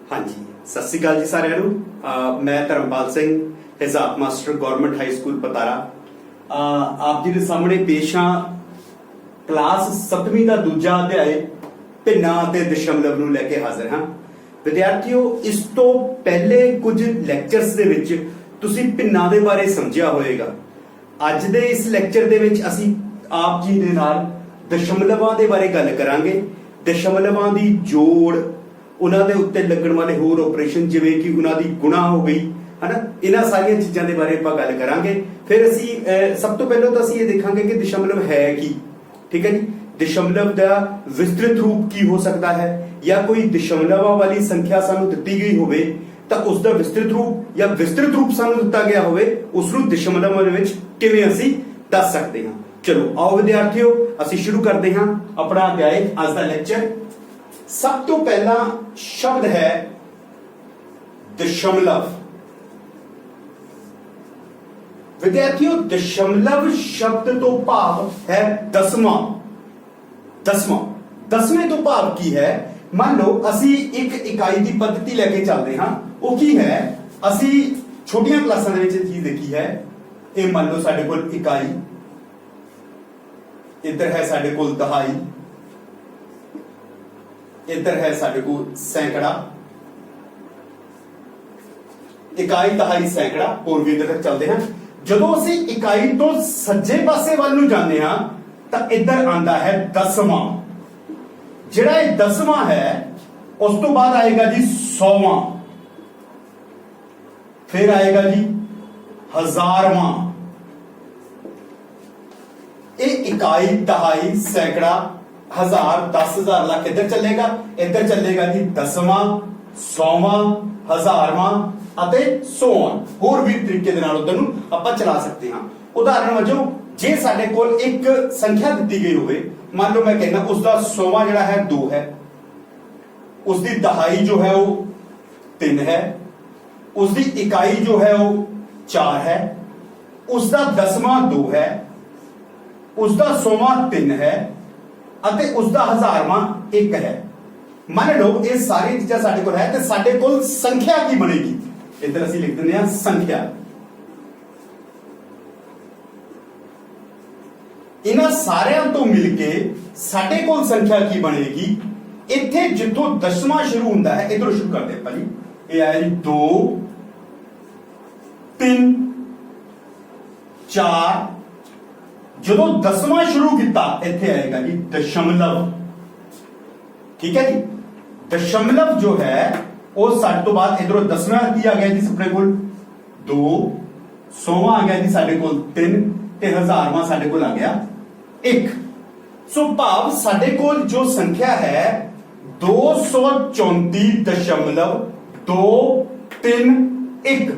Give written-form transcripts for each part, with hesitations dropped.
हाँ जी, सत श्री अकाल जी सारिਆਂ ਨੂੰ। मैं धर्मपाल सिंह हिसाब master government high school Patara आप जी के सामने पेश हाँ क्लास 7वीं का दूजा अध्याय भिन्ना ते दशमलव ਨੂੰ ਲੈ ਕੇ ਹਾਜ਼ਰ ਹਾਂ। ਵਿਦਿਆਰਥੀਓ, ਇਸ ਤੋਂ ਪਹਿਲੇ ਕੁਝ ਲੈਕਚਰਸ ਦੇ ਵਿੱਚ ਤੁਸੀਂ ਭਿੰਨਾਂ ਦੇ ਬਾਰੇ ਸਮਝਿਆ ਹੋਵੇਗਾ। ਅੱਜ ਦੇ ਇਸ ਲੈਕਚਰ ਦੇ ਵਿੱਚ ਅਸੀਂ ਆਪ ਜੀ ਦੇ ਨਾਲ ਦਸ਼ਮਲਵਾਂ ਦੇ ਬਾਰੇ ਗੱਲ ਕਰਾਂਗੇ। ਦਸ਼ਮਲਵਾਂ ਦੀ ਜੋੜ, ਉਹਨਾਂ ਦੇ ਉੱਤੇ ਲੱਗਣ ਵਾਲੇ ਹੋਰ ਆਪਰੇਸ਼ਨ ਜਿਵੇਂ ਕਿ ਉਹਨਾਂ ਦੀ ਗੁਣਾ ਹੋ ਗਈ ਹਨਾ, ਇਹਨਾਂ ਸਾਰੀਆਂ ਚੀਜ਼ਾਂ ਦੇ ਬਾਰੇ ਆਪਾਂ ਗੱਲ ਕਰਾਂਗੇ। ਫਿਰ ਅਸੀਂ ਸਭ ਤੋਂ ਪਹਿਲਾਂ ਤਾਂ ਅਸੀਂ ਇਹ ਦੇਖਾਂਗੇ ਕਿ ਦਸ਼ਮਲਵ ਹੈ ਕੀ। ਠੀਕ ਹੈ ਜੀ, ਦਸ਼ਮਲਵ ਦਾ ਵਿਸਤ੍ਰਿਤ ਰੂਪ ਕੀ ਹੋ ਸਕਦਾ ਹੈ, ਜਾਂ ਕੋਈ ਦਸ਼ਮਲਵਾਂ ਵਾਲੀ ਸੰਖਿਆ ਸਾਨੂੰ ਦਿੱਤੀ ਗਈ ਹੋਵੇ ਤਾਂ ਉਸ ਦਾ ਵਿਸਤ੍ਰਿਤ ਰੂਪ ਜਾਂ ਵਿਸਤ੍ਰਿਤ ਰੂਪ ਸਾਨੂੰ ਦਿੱਤਾ ਗਿਆ ਹੋਵੇ, ਉਸ ਨੂੰ ਦਸ਼ਮਲਵਾਂ ਦੇ ਵਿੱਚ ਕਿਵੇਂ ਅਸੀਂ ਦੱਸ ਸਕਦੇ ਹਾਂ। ਚਲੋ ਆਓ ਵਿਦਿਆਰਥੀਓ, ਅਸੀਂ ਸ਼ੁਰੂ ਕਰਦੇ ਹਾਂ ਆਪਣਾ ਅਧਿਆਇ ਅੱਜ ਦਾ ਲੈਕਚਰ। ਸਭ ਤੋਂ ਪਹਿਲਾ ਸ਼ਬਦ ਹੈ ਦਸ਼ਮਲਵ। ਵਿਦਿਆਰਥੀਓ, ਦਸ਼ਮਲਵ ਸ਼ਬਦ ਤੋਂ ਭਾਵ ਹੈ ਦਸਵਾਂ। ਦਸਵੇਂ ਤੋਂ ਭਾਵ ਕੀ ਹੈ? ਮੰਨ ਲਓ ਅਸੀਂ ਇੱਕ ਇਕਾਈ ਦੀ ਪद्धति ਲੈ ਕੇ ਚੱਲਦੇ ਹਾਂ। ਉਹ ਕੀ ਹੈ? ਅਸੀਂ ਛੋਟੀਆਂ ਕਲਾਸਾਂ ਦੇ ਵਿੱਚ ਚੀਜ਼ ਦੇਖੀ ਹੈ। ਇਹ ਮੰਨ ਲਓ ਸਾਡੇ ਕੋਲ ਇਕਾਈ, ਇੱਧਰ ਹੈ ਸਾਡੇ ਕੋਲ ਦਹਾਈ, ਇੱਧਰ ਹੈ ਸਾਡੇ ਕੋਲ ਸੈਂਕੜਾ। ਇਕਾਈ, ਦਹਾਈ, ਸੈਂਕੜਾ, ਹੋਰ ਵੀ ਇੱਧਰ ਤੱਕ ਚੱਲਦੇ ਹਾਂ। ਜਦੋਂ ਅਸੀਂ ਇਕਾਈ ਤੋਂ ਸੱਜੇ ਪਾਸੇ ਵੱਲ ਨੂੰ ਜਾਂਦੇ ਹਾਂ ਤਾਂ ਇੱਧਰ ਆਂਦਾ ਹੈ ਦਸਵਾਂ। ਜਿਹੜਾ ਇਹ ਦਸਵਾਂ ਹੈ ਉਸ ਤੋਂ ਬਾਅਦ ਆਏਗਾ ਜੀ 100ਵਾਂ, ਫਿਰ ਆਏਗਾ ਜੀ 1000ਵਾਂ। ਇਹ ਇਕਾਈ, ਦਹਾਈ, ਸੈਂਕੜਾ, 1000, 10,000, ਲੱਖ ਇੱਧਰ ਚੱਲੇਗਾ। ਇੱਧਰ ਚੱਲੇਗਾ ਜੀ ਦਸਵਾਂ, 100ਵਾਂ, 1000ਵਾਂ ਅਤੇ 100ਵਾਂ। ਹੋਰ ਵੀ ਤਰੀਕੇ ਦੇ ਨਾਲ ਉਧਰ ਨੂੰ ਆਪਾਂ ਚਲਾ ਸਕਦੇ ਹਾਂ। ਉਦਾਹਰਨ ਵਜੋਂ ਜੇ ਸਾਡੇ ਕੋਲ ਇੱਕ ਸੰਖਿਆ ਦਿੱਤੀ ਗਈ ਹੋਵੇ, ਮੰਨ ਲਓ ਮੈਂ ਕਹਿੰਦਾ ਉਸ ਦਾ 100ਵਾਂ ਜਿਹੜਾ ਹੈ 2 ਹੈ, ਉਸ ਦੀ ਦਹਾਈ ਜੋ ਹੈ ਉਹ 3 ਹੈ, ਉਸ ਦੀ ਇਕਾਈ ਜੋ ਹੈ ਉਹ 4 ਹੈ, ਉਸ ਦਾ 10ਵਾਂ 2 ਹੈ, ਉਸ ਦਾ 100ਵਾਂ 3 ਹੈ ਅਤੇ ਉਸ ਦਾ 1000ਵਾਂ 1 ਹੈ। ਮੰਨ ਲਓ ਇਹ ਸਾਰੀ ਚੀਜ਼ਾਂ ਸਾਡੇ ਕੋਲ ਹੈ ਤੇ ਸਾਡੇ ਕੋਲ ਸੰਖਿਆ ਕੀ ਬਣੇਗੀ? ਇੱਧਰ ਅਸੀਂ ਲਿਖ ਦਿੰਦੇ ਹਾਂ ਸੰਖਿਆ। ਇਹਨਾਂ ਸਾਰਿਆਂ ਤੋਂ ਮਿਲ ਕੇ ਸਾਡੇ ਕੋਲ ਸੰਖਿਆ ਕੀ ਬਣੇਗੀ? ਇੱਥੇ ਜਿੱਥੋਂ ਦਸਵਾਂ ਸ਼ੁਰੂ ਹੁੰਦਾ ਹੈ, ਇਧਰੋਂ ਸ਼ੁਰੂ ਕਰਦੇ ਆਪਾਂ ਜੀ। ਇਹ ਆਇਆ ਜੀ 2 3 4। ਜਦੋਂ ਦਸਵਾਂ ਸ਼ੁਰੂ ਕੀਤਾ ਇੱਥੇ ਆਏਗਾ ਜੀ ਦਸ਼ਮਲਵ। ਠੀਕ ਹੈ ਜੀ, ਦਸ਼ਮਲਵ ਜੋ ਹੈ ਉਹ ਸਾਡੇ ਤੋਂ ਬਾਅਦ ਇਧਰੋਂ ਦਸਵਾਂ ਕੀ ਆ ਗਿਆ ਜੀ ਆਪਣੇ ਕੋਲ 2, 100ਵਾਂ ਆ ਗਿਆ ਜੀ ਸਾਡੇ ਕੋਲ 3 ਤੇ 1000ਵਾਂ ਸਾਡੇ ਕੋਲ ਆ ਗਿਆ 1। ਸੋ ਭਾਵ ਸਾਡੇ ਕੋਲ ਜੋ ਸੰਖਿਆ ਹੈ 234.231।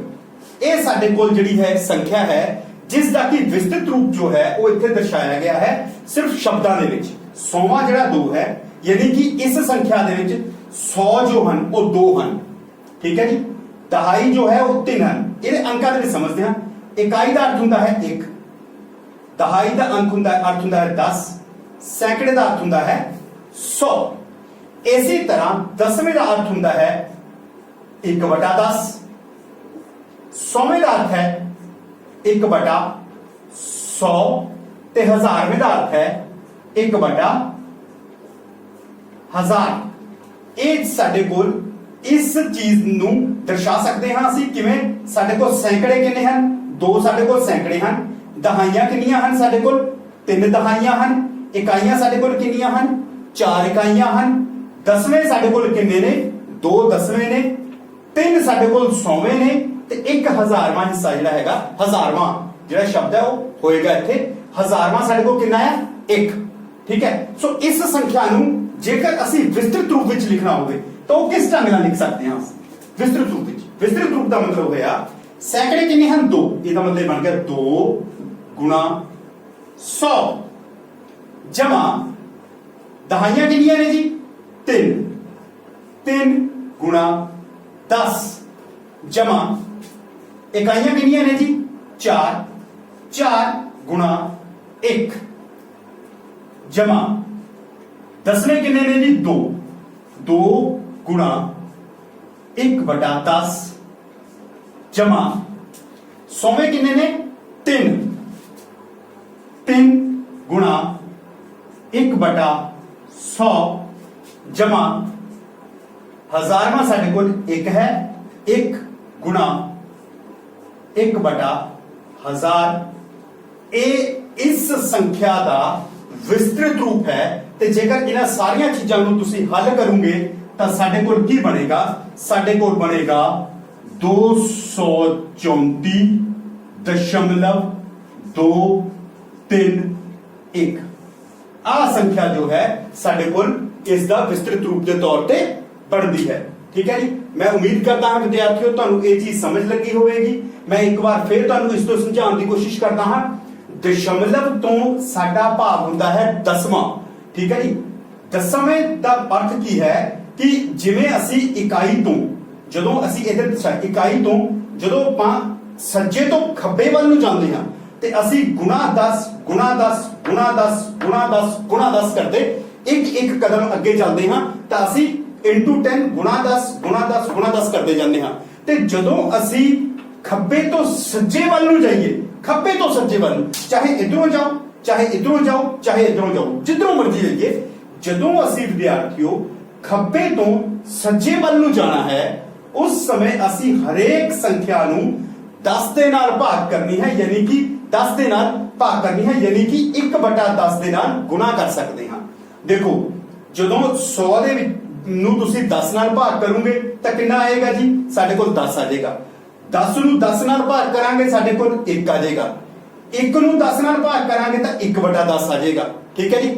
ਇਹ ਸਾਡੇ ਕੋਲ ਜਿਹੜੀ ਹੈ ਸੰਖਿਆ ਹੈ ਜਿਸ ਦਾ ਕਿ ਵਿਸਤ੍ਰਿਤ ਰੂਪ ਜੋ ਹੈ ਉਹ ਇੱਥੇ ਦਰਸਾਇਆ ਗਿਆ ਹੈ ਸਿਰਫ ਸ਼ਬਦਾਂ ਦੇ ਵਿੱਚ। 100ਵਾਂ ਜਿਹੜਾ 2 ਹੈ, ਯਾਨੀ ਕਿ ਇਸ ਸੰਖਿਆ ਦੇ ਵਿੱਚ 100 ਜੋ ਹਨ ਉਹ 2 ਹਨ। ਠੀਕ ਹੈ ਜੀ, ਦਹਾਈ ਜੋ ਹੈ ਉਹ 3 ਹਨ। ਇਹਦੇ ਅੰਕਾਂ ਦੇ ਵਿੱਚ ਸਮਝਦੇ ਹਾਂ। ਇਕਾਈ ਦਾ ਅਰਥ ਹੁੰਦਾ ਹੈ 1, ਦਹਾਈ ਦਾ ਅੰਕ ਅਰਥ ਹੁੰਦਾ ਹੈ 10, ਸੈਂਕੜੇ ਦਾ ਅਰਥ ਹੁੰਦਾ ਹੈ 100। ਇਸੇ ਤਰ੍ਹਾਂ ਦਸਵੇਂ ਦਾ ਅਰਥ ਹੁੰਦਾ ਹੈ 1/10, 100ਵੇਂ ਦਾ ਅਰਥ ਹੈ 1/100 ਤੇ 1000ਵੇਂ ਦਾ ਅਰਥ ਹੈ 1/1000। ਇਹ ਸਾਡੇ ਕੋਲ ਇਸ ਚੀਜ਼ ਨੂੰ ਦਰਸਾ ਸਕਦੇ ਹਾਂ ਅਸੀਂ ਕਿਵੇਂ? ਸਾਡੇ ਕੋਲ ਸੈਂਕੜੇ ਕਿੰਨੇ ਹਨ? 2 ਸਾਡੇ ਕੋਲ ਸੈਂਕੜੇ ਹਨ। ਦਹਾਈਆਂ ਕਿੰਨੀਆਂ ਹਨ? ਸਾਡੇ ਕੋਲ 3 ਦਹਾਈਆਂ ਹਨ। ਇਕਾਈਆਂ ਸਾਡੇ ਕੋਲ ਕਿੰਨੀਆਂ ਹਨ? 4 ਇਕਾਈਆਂ ਹਨ। ਦਸਵੇਂ ਸਾਡੇ ਕੋਲ ਕਿੰਨੇ ਨੇ? 2 ਦਸਵੇਂ ਨੇ, 3 ਸਾਡੇ ਕੋਲ 100ਵੇਂ ਨੇ ਤੇ 1 1000ਵਾਂ ਹਿੱਸਾ ਜਿਹੜਾ ਹੈਗਾ 1000ਵਾਂ ਜਿਹੜਾ ਸ਼ਬਦ ਹੈ ਉਹ ਹੋਏਗਾ ਇੱਥੇ 1000ਵਾਂ ਸਾਡੇ ਕੋਲ ਕਿੰਨਾ ਹੈ? 1। ਠੀਕ ਹੈ, ਸੋ ਇਸ ਸੰਖਿਆ ਨੂੰ ਜੇਕਰ ਅਸੀਂ ਵਿਸਤ੍ਰਿਤ ਰੂਪ ਵਿੱਚ ਲਿਖਣਾ ਹੋਵੇ ਤਾਂ ਉਹ ਕਿਸ ਢੰਗ ਨਾਲ ਲਿਖ ਸਕਦੇ ਹਾਂ? ਵਿਸਤ੍ਰਿਤ ਰੂਪ ਵਿੱਚ। ਵਿਸਤ੍ਰਿਤ ਰੂਪ ਦਾ ਮਤਲਬ ਹੋਇਆ ਸੈਂਕੜੇ ਕਿੰਨੇ ਹਨ? 2। ਇਹਦਾ ਮਤਲਬ ਬਣ ਗਿਆ 2 ਗੁਣਾ 100 ਜਮਾ ਦਹਾਈਆਂ ਕਿੰਨੀਆਂ ਨੇ ਜੀ? 3 3 ਗੁਣਾ 10 ਜਮਾ ਇਕਾਈਆਂ ਕਿੰਨੀਆਂ ਨੇ ਜੀ? 4 4 ਗੁਣਾ 1 जमा दसवें किन्ने ने जी 2 2 गुणा 1/10 जमा 100वें किन्ने ने 3 गुणा 1/100 जमा 1000वां साडे कोल 1 है 1 गुणा 1/1000 इस संख्या का विस्तृत रूप है। ते जेकर इन्हां सारियां चीजां नूं तुसीं हल करोगे तो साडे कोल की बनेगा, साडे कोल बनेगा 234.231। आ संख्या जो है साडे कोल इसका विस्तृत रूप के तौर पे बनती है। ठीक है जी, मैं उम्मीद करता हाँ विद्यार्थियों तुहानूं ये चीज समझ लगी होगी। मैं एक बार फिर तुहानूं इस तो समझाने की कोशिश करता हाँ। दशमलव तो साडा भाव होता है 10वां। ठीक है जी, 10वें का अर्थ की है कि जिवें असी इकाई तो जदों असी इधर इकाई तो जदों आपां सज्जे तो खब्बे ਵੱਲ ਨੂੰ ਜਾਂਦੇ ਹਾਂ ਤੇ ਅਸੀਂ गुणा 10 गुणा 10 गुणा 10 गुणा 10 गुणा 10 करते एक एक कदम अगे चलते हाँ तो ਅਸੀਂ into 10 गुणा 10 गुणा 10 गुणा 10 करते जाते हैं। ते जदों असी खब्बे तो सज्जे ਵੱਲ ਨੂੰ जाइए, खब्बे तो सज्जे ਵੱਲ ਨੂੰ, चाहे इधरों जाओ चाहे इधरों जाओ चाहे इधरों जाओ जिधरों मर्जी जाइए, जदों असी विद्यार्थियों खब्बे तो सज्जे ਵੱਲ ਨੂੰ जाना है उस समय असी हरेक संख्या नूं 10 ਦੇ ਨਾਲ भाग करनी है, यानी कि 10 ਦੇ ਨਾਲ भाग करनी है, यानी कि 1/10 ਦੇ ਨਾਲ गुणा कर सकते हैं। देखो जदों 100 ਦੇ ਨੂੰ ਤੁਸੀਂ 10 ਨਾਲ भाग करोगे तो कितना आएगा जी, साडे कोल 10 आ जाएगा। 10 ਨੂੰ 10 ਨਾਲ भाग करांगे साडे कोल 1 आ जाएगा। 1 ਨੂੰ 10 ਨਾਲ भाग करांगे तो 1/10 आ जाएगा। ठीक है जी,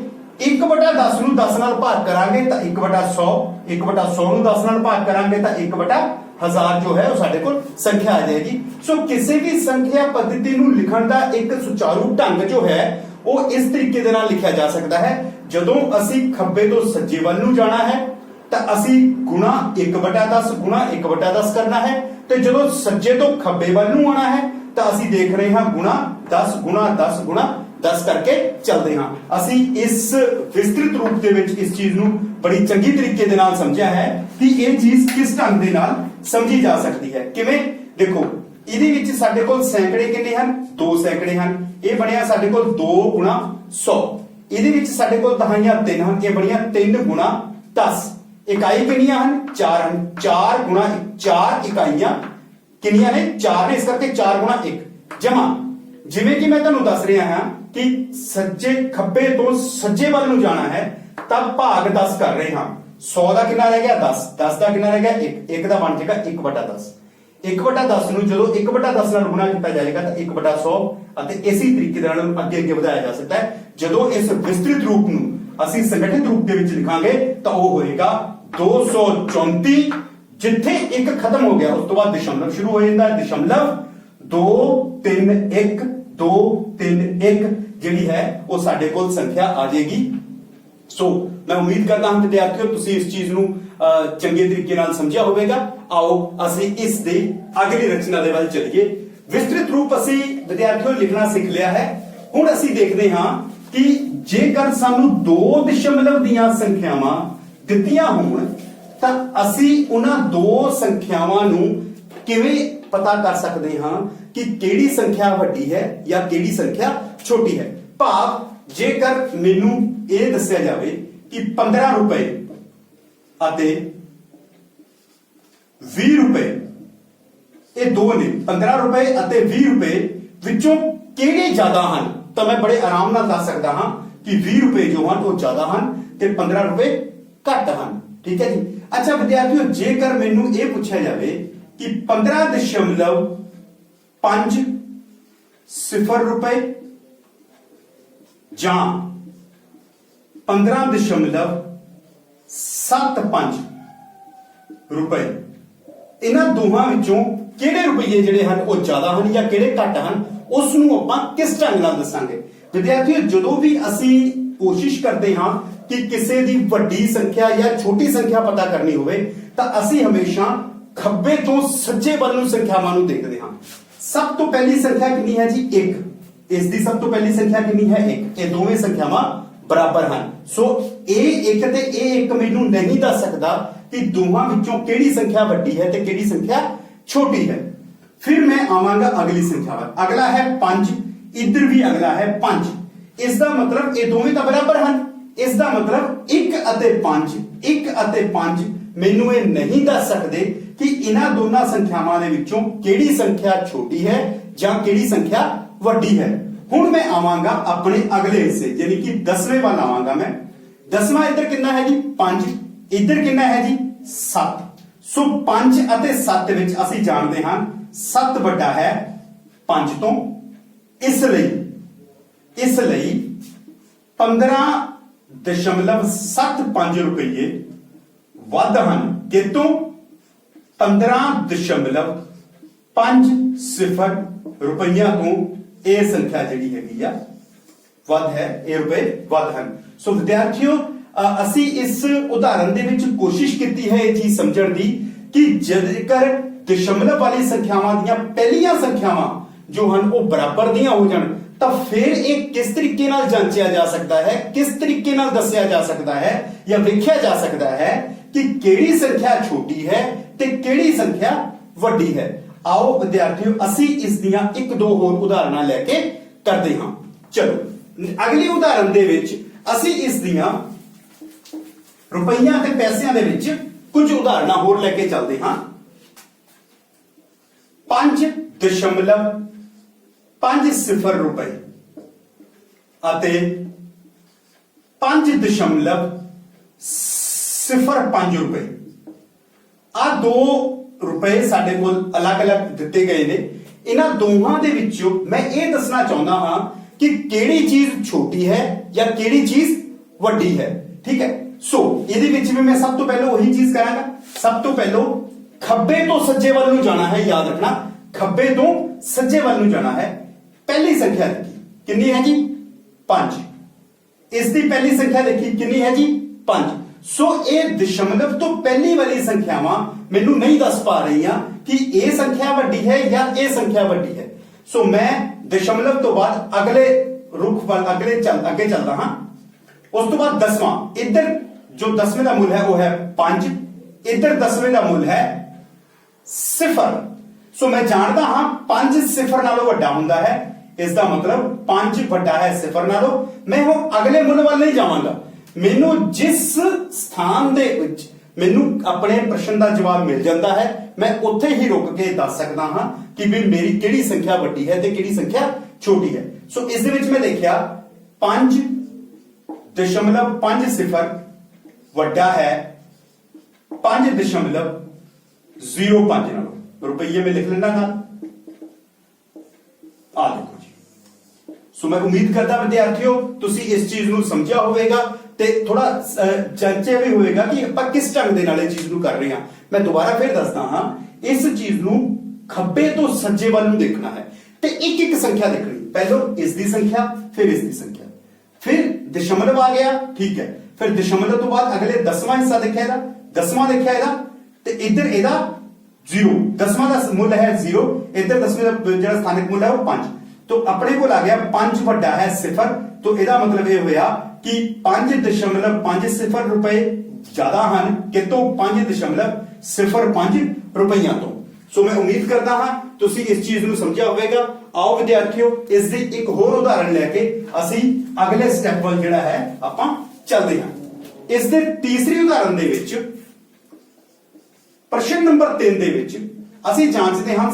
1/10 ਨੂੰ 10 ਨਾਲ भाग करांगे तो 1/100, 1/100 ਨੂੰ 10 ਨਾਲ भाग करांगे तो 1/1000 जो है वो साडे कोल संख्या आ जाएगी। सो किसी भी संख्या पद्धति ਨੂੰ लिखण ਦਾ एक सुचारू ढंग जो है वो इस तरीके ਦੇ ਨਾਲ लिखा जा सकता है। ਜਦੋਂ ਅਸੀਂ ਖੱਬੇ ਤੋਂ ਸੱਜੇ ਵੱਲ ਨੂੰ ਜਾਣਾ है तो ਅਸੀਂ गुणा 1/10 गुणा 1/10 करना है। तो ਜਦੋਂ ਸੱਜੇ ਤੋਂ ਖੱਬੇ ਵੱਲ ਨੂੰ ਆਣਾ है तो ਅਸੀਂ देख रहे हैं गुणा 10 गुणा 10 गुणा 10 करके चलते हाँ। असी इस विस्तृत रूप दे विच इस चीज नूं बड़ी चंगी तरीके दे नाल समझिया है कि ये चीज किस ढंग दे नाल समझी जा सकती है। किवें देखो इहदे विच साडे कोल सैकड़े किन्ने हन, 2 सैकड़े हन। ये बनिया साडे कोल 2 गुणा 100। इहदे विच साडे कोल दहाइयां 3 हन, ये बनिया 3 गुणा 10। इकाई कितनियां हन, 4 हन। 4 गुणा 4 इकाइयां कितनियां ने, 4 ने, इस करके 4 गुणा 1 जमा जिवें कि मैं तुहानूं दस रहा हां कि सज्जे खब्बे तो सज्जे ਵੱਲ ਨੂੰ जाना है तब भाग 10 कर रहे हां। 100 ਦਾ ਕਿੰਨਾ ਰਹਿ ਗਿਆ, 10 10 ਦਾ ਕਿੰਨਾ ਰਹਿ ਗਿਆ, 1 1 ਦਾ ਬਣ ਜਾਏਗਾ 1/10। 1/10 ਨੂੰ ਜਦੋਂ 1/10 ਨਾਲ ਗੁਣਾ ਕੀਤਾ ਜਾਏਗਾ ਤਾਂ 1/100 ਅਤੇ ਇਸੇ ਤਰੀਕੇ ਦੇ ਨਾਲ ਅੱਗੇ ਅੱਗੇ ਵਧਾਇਆ ਜਾ ਸਕਦਾ ਹੈ। ਜਦੋਂ ਇਸ ਵਿਸਤ੍ਰਿਤ ਰੂਪ ਨੂੰ ਅਸੀਂ ਸੰਗਠਿਤ ਰੂਪ ਦੇ ਵਿੱਚ ਲਿਖਾਂਗੇ ਤਾਂ ਉਹ ਹੋਏਗਾ 234। ਜਿੱਥੇ 1 ਖਤਮ ਹੋ ਗਿਆ ਉਸ ਤੋਂ ਬਾਅਦ ਦਸ਼ਮਲਵ ਸ਼ੁਰੂ ਹੋ ਜਾਂਦਾ ਹੈ। ਦਸ਼ਮਲਵ 2 3 1 2 3 1 ਜਿਹੜੀ ਹੈ ਉਹ ਸਾਡੇ ਕੋਲ ਸੰਖਿਆ ਆ ਜਾਏਗੀ। ਸੋ ਮੈਂ ਉਮੀਦ ਕਰਦਾ ਹਾਂ ਵਿਦਿਆਰਥੀਓ ਤੁਸੀਂ ਇਸ ਚੀਜ਼ ਨੂੰ ਚੰਗੇ ਤਰੀਕੇ ਨਾਲ ਸਮਝਿਆ ਹੋਵੇਗਾ। ਆਓ ਅਸੀਂ ਇਸ ਦੇ ਅਗਲੀ ਰਚਨਾ ਦੇ ਵੱਲ ਚੱਲੀਏ। ਵਿਸਤ੍ਰਿਤ ਰੂਪ ਅਸੀਂ ਵਿਦਿਆਰਥੀਓ ਲਿਖਣਾ ਸਿੱਖ ਲਿਆ ਹੈ। ਹੁਣ ਅਸੀਂ ਦੇਖਦੇ ਹਾਂ ਕਿ ਜੇਕਰ ਸਾਨੂੰ 2 ਦਸ਼ਮਲਵ ਦੀਆਂ ਸੰਖਿਆਵਾਂ ਦਿੱਤੀਆਂ ਹੋਣ ਤਾਂ ਅਸੀਂ ਉਹਨਾਂ 2 ਸੰਖਿਆਵਾਂ ਨੂੰ ਕਿਵੇਂ पता कर सकते हाँ कि केड़ी संख्या वड्डी है या केड़ी संख्या छोटी है। भाव जेकर मैनू ये दस्या जाए कि 15 रुपए अते 20 रुपए ये दो ने, 15 रुपए अते 20 रुपए विचों केड़े ज्यादा हैं, तो मैं बड़े आराम नाल दस सकता हाँ कि 20 रुपए जो हैं वो ज्यादा हैं ते 15 रुपए घट हैं। ठीक है जी। अच्छा विद्यार्थियों जेकर मैनू ये पूछा जाए कि 15.50 रुपए ਜਾਂ 15.75 रुपए, इन्हां दोहां विचों किहड़े रुपये जिहड़े हन वो ज्यादा हन या किहड़े घट हन उस नूं आपां किस ढंग नाल दस्सांगे। विद्यार्थियों जदों भी असीं कोशिश करते हां कि किसी दी वड्डी संख्या या छोटी संख्या पता करनी होवे तां असीं हमेशा खब्बे तो सज्जे ਵੱਲ ਨੂੰ ਸੰਖਿਆਵਾਂ ਨੂੰ ਦੇਖਦੇ ਹਾਂ। ਸਭ ਤੋਂ ਪਹਿਲੀ ਸੰਖਿਆ ਕਿੰਨੀ ਹੈ ਜੀ, 1। ਇਸ ਦੀ ਸਭ ਤੋਂ ਪਹਿਲੀ ਸੰਖਿਆ ਕਿੰਨੀ ਹੈ, 1। ਇਹ ਦੋਵੇਂ ਸੰਖਿਆਵਾਂ ਬਰਾਬਰ ਹਨ। ਸੋ ਇਹ 1 ਤੇ ਇਹ 1 ਮੈਨੂੰ ਨਹੀਂ ਦੱਸ ਸਕਦਾ कि दोहां विचों किहड़ी संख्या वड्डी है ते किहड़ी संख्या छोटी है। फिर मैं आवांगा अगली संख्या पर। अगला है 5, इधर भी अगला है 5। इसका मतलब ये दोवें तां बराबर हैं। इसका मतलब 1 ਅਤੇ 5, 1 ਅਤੇ 5 ਮੈਨੂੰ ਇਹ नहीं दस सकते कि इन्हां दोनों संख्यावां दे विचों किहड़ी संख्या छोटी है जां किहड़ी संख्या वड्डी है। हुण मैं आवांगा अपने अगले हिस्से यानी कि 10वें वाल आवांगा मैं। 10वां इधर कितना है जी 5, इधर कितना है जी 7। सो 5 ਅਤੇ 7 विच असीं जाणदे हां 7 ਵੱਡਾ है 5 ਤੋਂ। इस ਲਈ 15.75 रुपये ਵੱਧ ਹਨ ਕਿਤੋਂ 15.50 रुपया ਤੋਂ ਇਹ ਸੰਖਿਆ ਜਿਹੜੀ ਹੈਗੀ ਆ ਵੱਧ ਹੈ, ਇਹ ਰੁਪਏ ਵੱਧ ਹਨ। ਸੋ ਵਿਦਿਆਰਥੀਓ ਅਸੀਂ ਇਸ ਉਦਾਹਰਨ ਦੇ ਵਿੱਚ ਕੋਸ਼ਿਸ਼ ਕੀਤੀ ਹੈ ਇਹ ਚੀਜ਼ ਸਮਝਣ ਦੀ ਕਿ ਜੇਕਰ ਦਸ਼ਮਲਵ ਵਾਲੀ ਸੰਖਿਆਵਾਂ ਦੀਆਂ ਪਹਿਲੀਆਂ ਸੰਖਿਆਵਾਂ ਜੋ ਹਨ ਉਹ ਬਰਾਬਰ ਦੀਆਂ ਹੋ ਜਾਣ ਤਾਂ ਫਿਰ ਇਹ ਕਿਸ ਤਰੀਕੇ ਨਾਲ ਜਾਂਚਿਆ ਜਾ ਸਕਦਾ ਹੈ, ਕਿਸ ਤਰੀਕੇ ਨਾਲ ਦੱਸਿਆ ਜਾ ਸਕਦਾ ਹੈ ਜਾਂ ਵੇਖਿਆ ਜਾ ਸਕਦਾ ਹੈ ਕਿ ਕਿਹੜੀ ਸੰਖਿਆ ਛੋਟੀ ਹੈ ਤੇ ਕਿਹੜੀ ਸੰਖਿਆ ਵੱਡੀ ਹੈ। आओ विद्यार्थियों असी इस दियां एक दो होर उदाहरणा लेके करते हां। चलो अगली उदाहरण दे विच असी इस दियां रुपइयां ते पैसिਆਂ दे विच कुछ उदाहरणा होर लेके चलते हां। 5.50 रुपए अते 5.05 रुपए आ दो रुपए साडे कोल अलग अलग दिते गए ने। इन्हां दोहां दे विचों मैं ये दसना चाहुंदा हां कि किहड़ी चीज छोटी है या किहड़ी चीज वड्डी है। ठीक है, सो इहदे विच भी मैं सब तो पहले वही चीज करांगा। सब तो पहले खब्बे तो सज्जे वाल नूं जाना है, याद रखना खब्बे तो सज्जे वाल नूं जाना है। पहली संख्या देखी कितनी है जी 5। इसकी पहली संख्या देखी कितनी है जी 5। सो ये दशमलव तो पहली वाली संख्यावां मैनू नहीं दस पा रही कि ये संख्या वड्डी है या ये संख्या वड्डी है। सो मैं दशमलव तो बाद अगले रुख वाल अगे चलता हाँ। उस तो बाद 10वां, इधर जो 10वें का मूल है वो है 5, इधर 10वें का मूल है 0। सो मैं जानता हाँ 5 0 नालों वड्डा हुंदा है। इसका मतलब 5 वड्डा है 0 नालों। मैं हुण अगले मूल वाल नहीं जावांगा। मैनू जिस स्थान दे विच मैनू अपने प्रश्न का जवाब मिल जाता है मैं उत्थे ही रुक के दस सकता हाँ कि भी मेरी किहड़ी संख्या वड्डी है ते किहड़ी संख्या छोटी है। सो इस दे विच मैं देखिया 5.50 वड्डा है 5.05 नालों। रुपये में लिख लेना नाल आ देखो जी। सो मैं उम्मीद करता विद्यार्थियों तुसी इस चीज नूं समझिया होवेगा ते थोड़ा जांचिया भी होएगा कि आपां किस ढंग दे नाल इह चीज नूं कर रहे हां। मैं दोबारा फिर दसदा हां इस चीज नूं खब्बे तो सज्जे वाल नूं देखना है ते एक एक संख्या देखनी। पहलो इसकी संख्या फिर इसकी संख्या फिर दशमलव आ गया। ठीक है, फिर दशमलव तो बाद अगले 10वां हिस्सा देखिया इहदा 10वां देखिया इहदा ते इधर इहदा 0। 10वां दा मूल है 0, इधर 10वें दा जिहड़ा स्थानिक मूल है वो 5। तो अपने को आ गया 5 वड्डा है 0। तो इहदा मतलब यह होया कि 5.50 रुपए ज्यादा हैं कितों 5.05 रुपइया तो। सो मैं उम्मीद करता हाँ तुसी इस चीज नूं समझिया होवेगा। आओ विद्यार्थियों इसदी एक होर उदाहरण लेके असी अगले स्टेप वाल जिहड़ा है आपां चलदे हां। इस दे तीसरी उदाहरण दे विच प्रश्न नंबर 3 दे विच असी जांचदे हां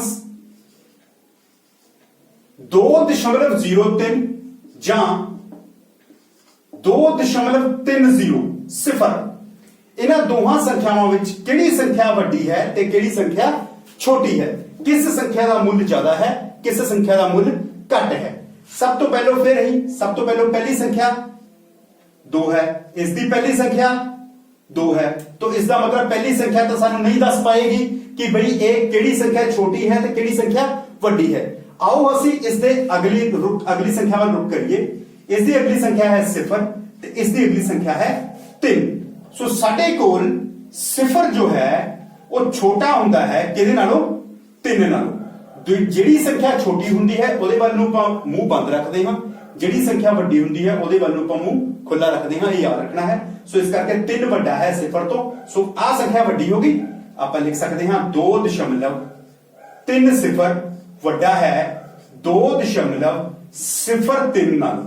2.03 जां 2.30 इन्हां दोहां संख्यावां विच किहड़ी संख्या वड्डी है ते किहड़ी संख्या छोटी है। किस संख्या का मूल्य ज्यादा है किस संख्या का मूल्य घट है। सब तो पहले फिर ही सब तो पहले पहली संख्या 2 है, इसकी पहली संख्या 2 है। तो इसका मतलब पहली संख्या तो सानू नहीं दस पाएगी कि भाई एक किहड़ी संख्या छोटी है ते किहड़ी संख्या वड्डी है। आओ असी इस दे अगली संख्या वाल रुक करिए। इसकी अगली संख्या है 0 ते इसकी अगली संख्या है 3। सो साडे कोल 0 जो है वो छोटा हुंदा है किहदे नालों 3 नालों। जिहड़ी संख्या छोटी हुंदी है उहदे वाल नूं मुंह बंद रखदे हां, ਜਿਹੜੀ ਸੰਖਿਆ ਵੱਡੀ ਹੁੰਦੀ ਹੈ ਉਹਦੇ ਵੱਲ ਨੂੰ ਆਪਾਂ ਮੂੰਹ ਖੁੱਲਾ ਰੱਖਦੇ ਹਾਂ, ਇਹ ਯਾਦ ਰੱਖਣਾ ਹੈ। ਸੋ ਇਸ ਕਰਕੇ 3 ਵੱਡਾ ਹੈ 0 ਤੋਂ, ਸੋ ਆਹ ਸੰਖਿਆ ਵੱਡੀ ਹੋ ਗਈ। ਆਪਾਂ ਲਿਖ ਸਕਦੇ ਹਾਂ 2.30 ਵੱਡਾ ਹੈ 2.03 ਨਾਲ।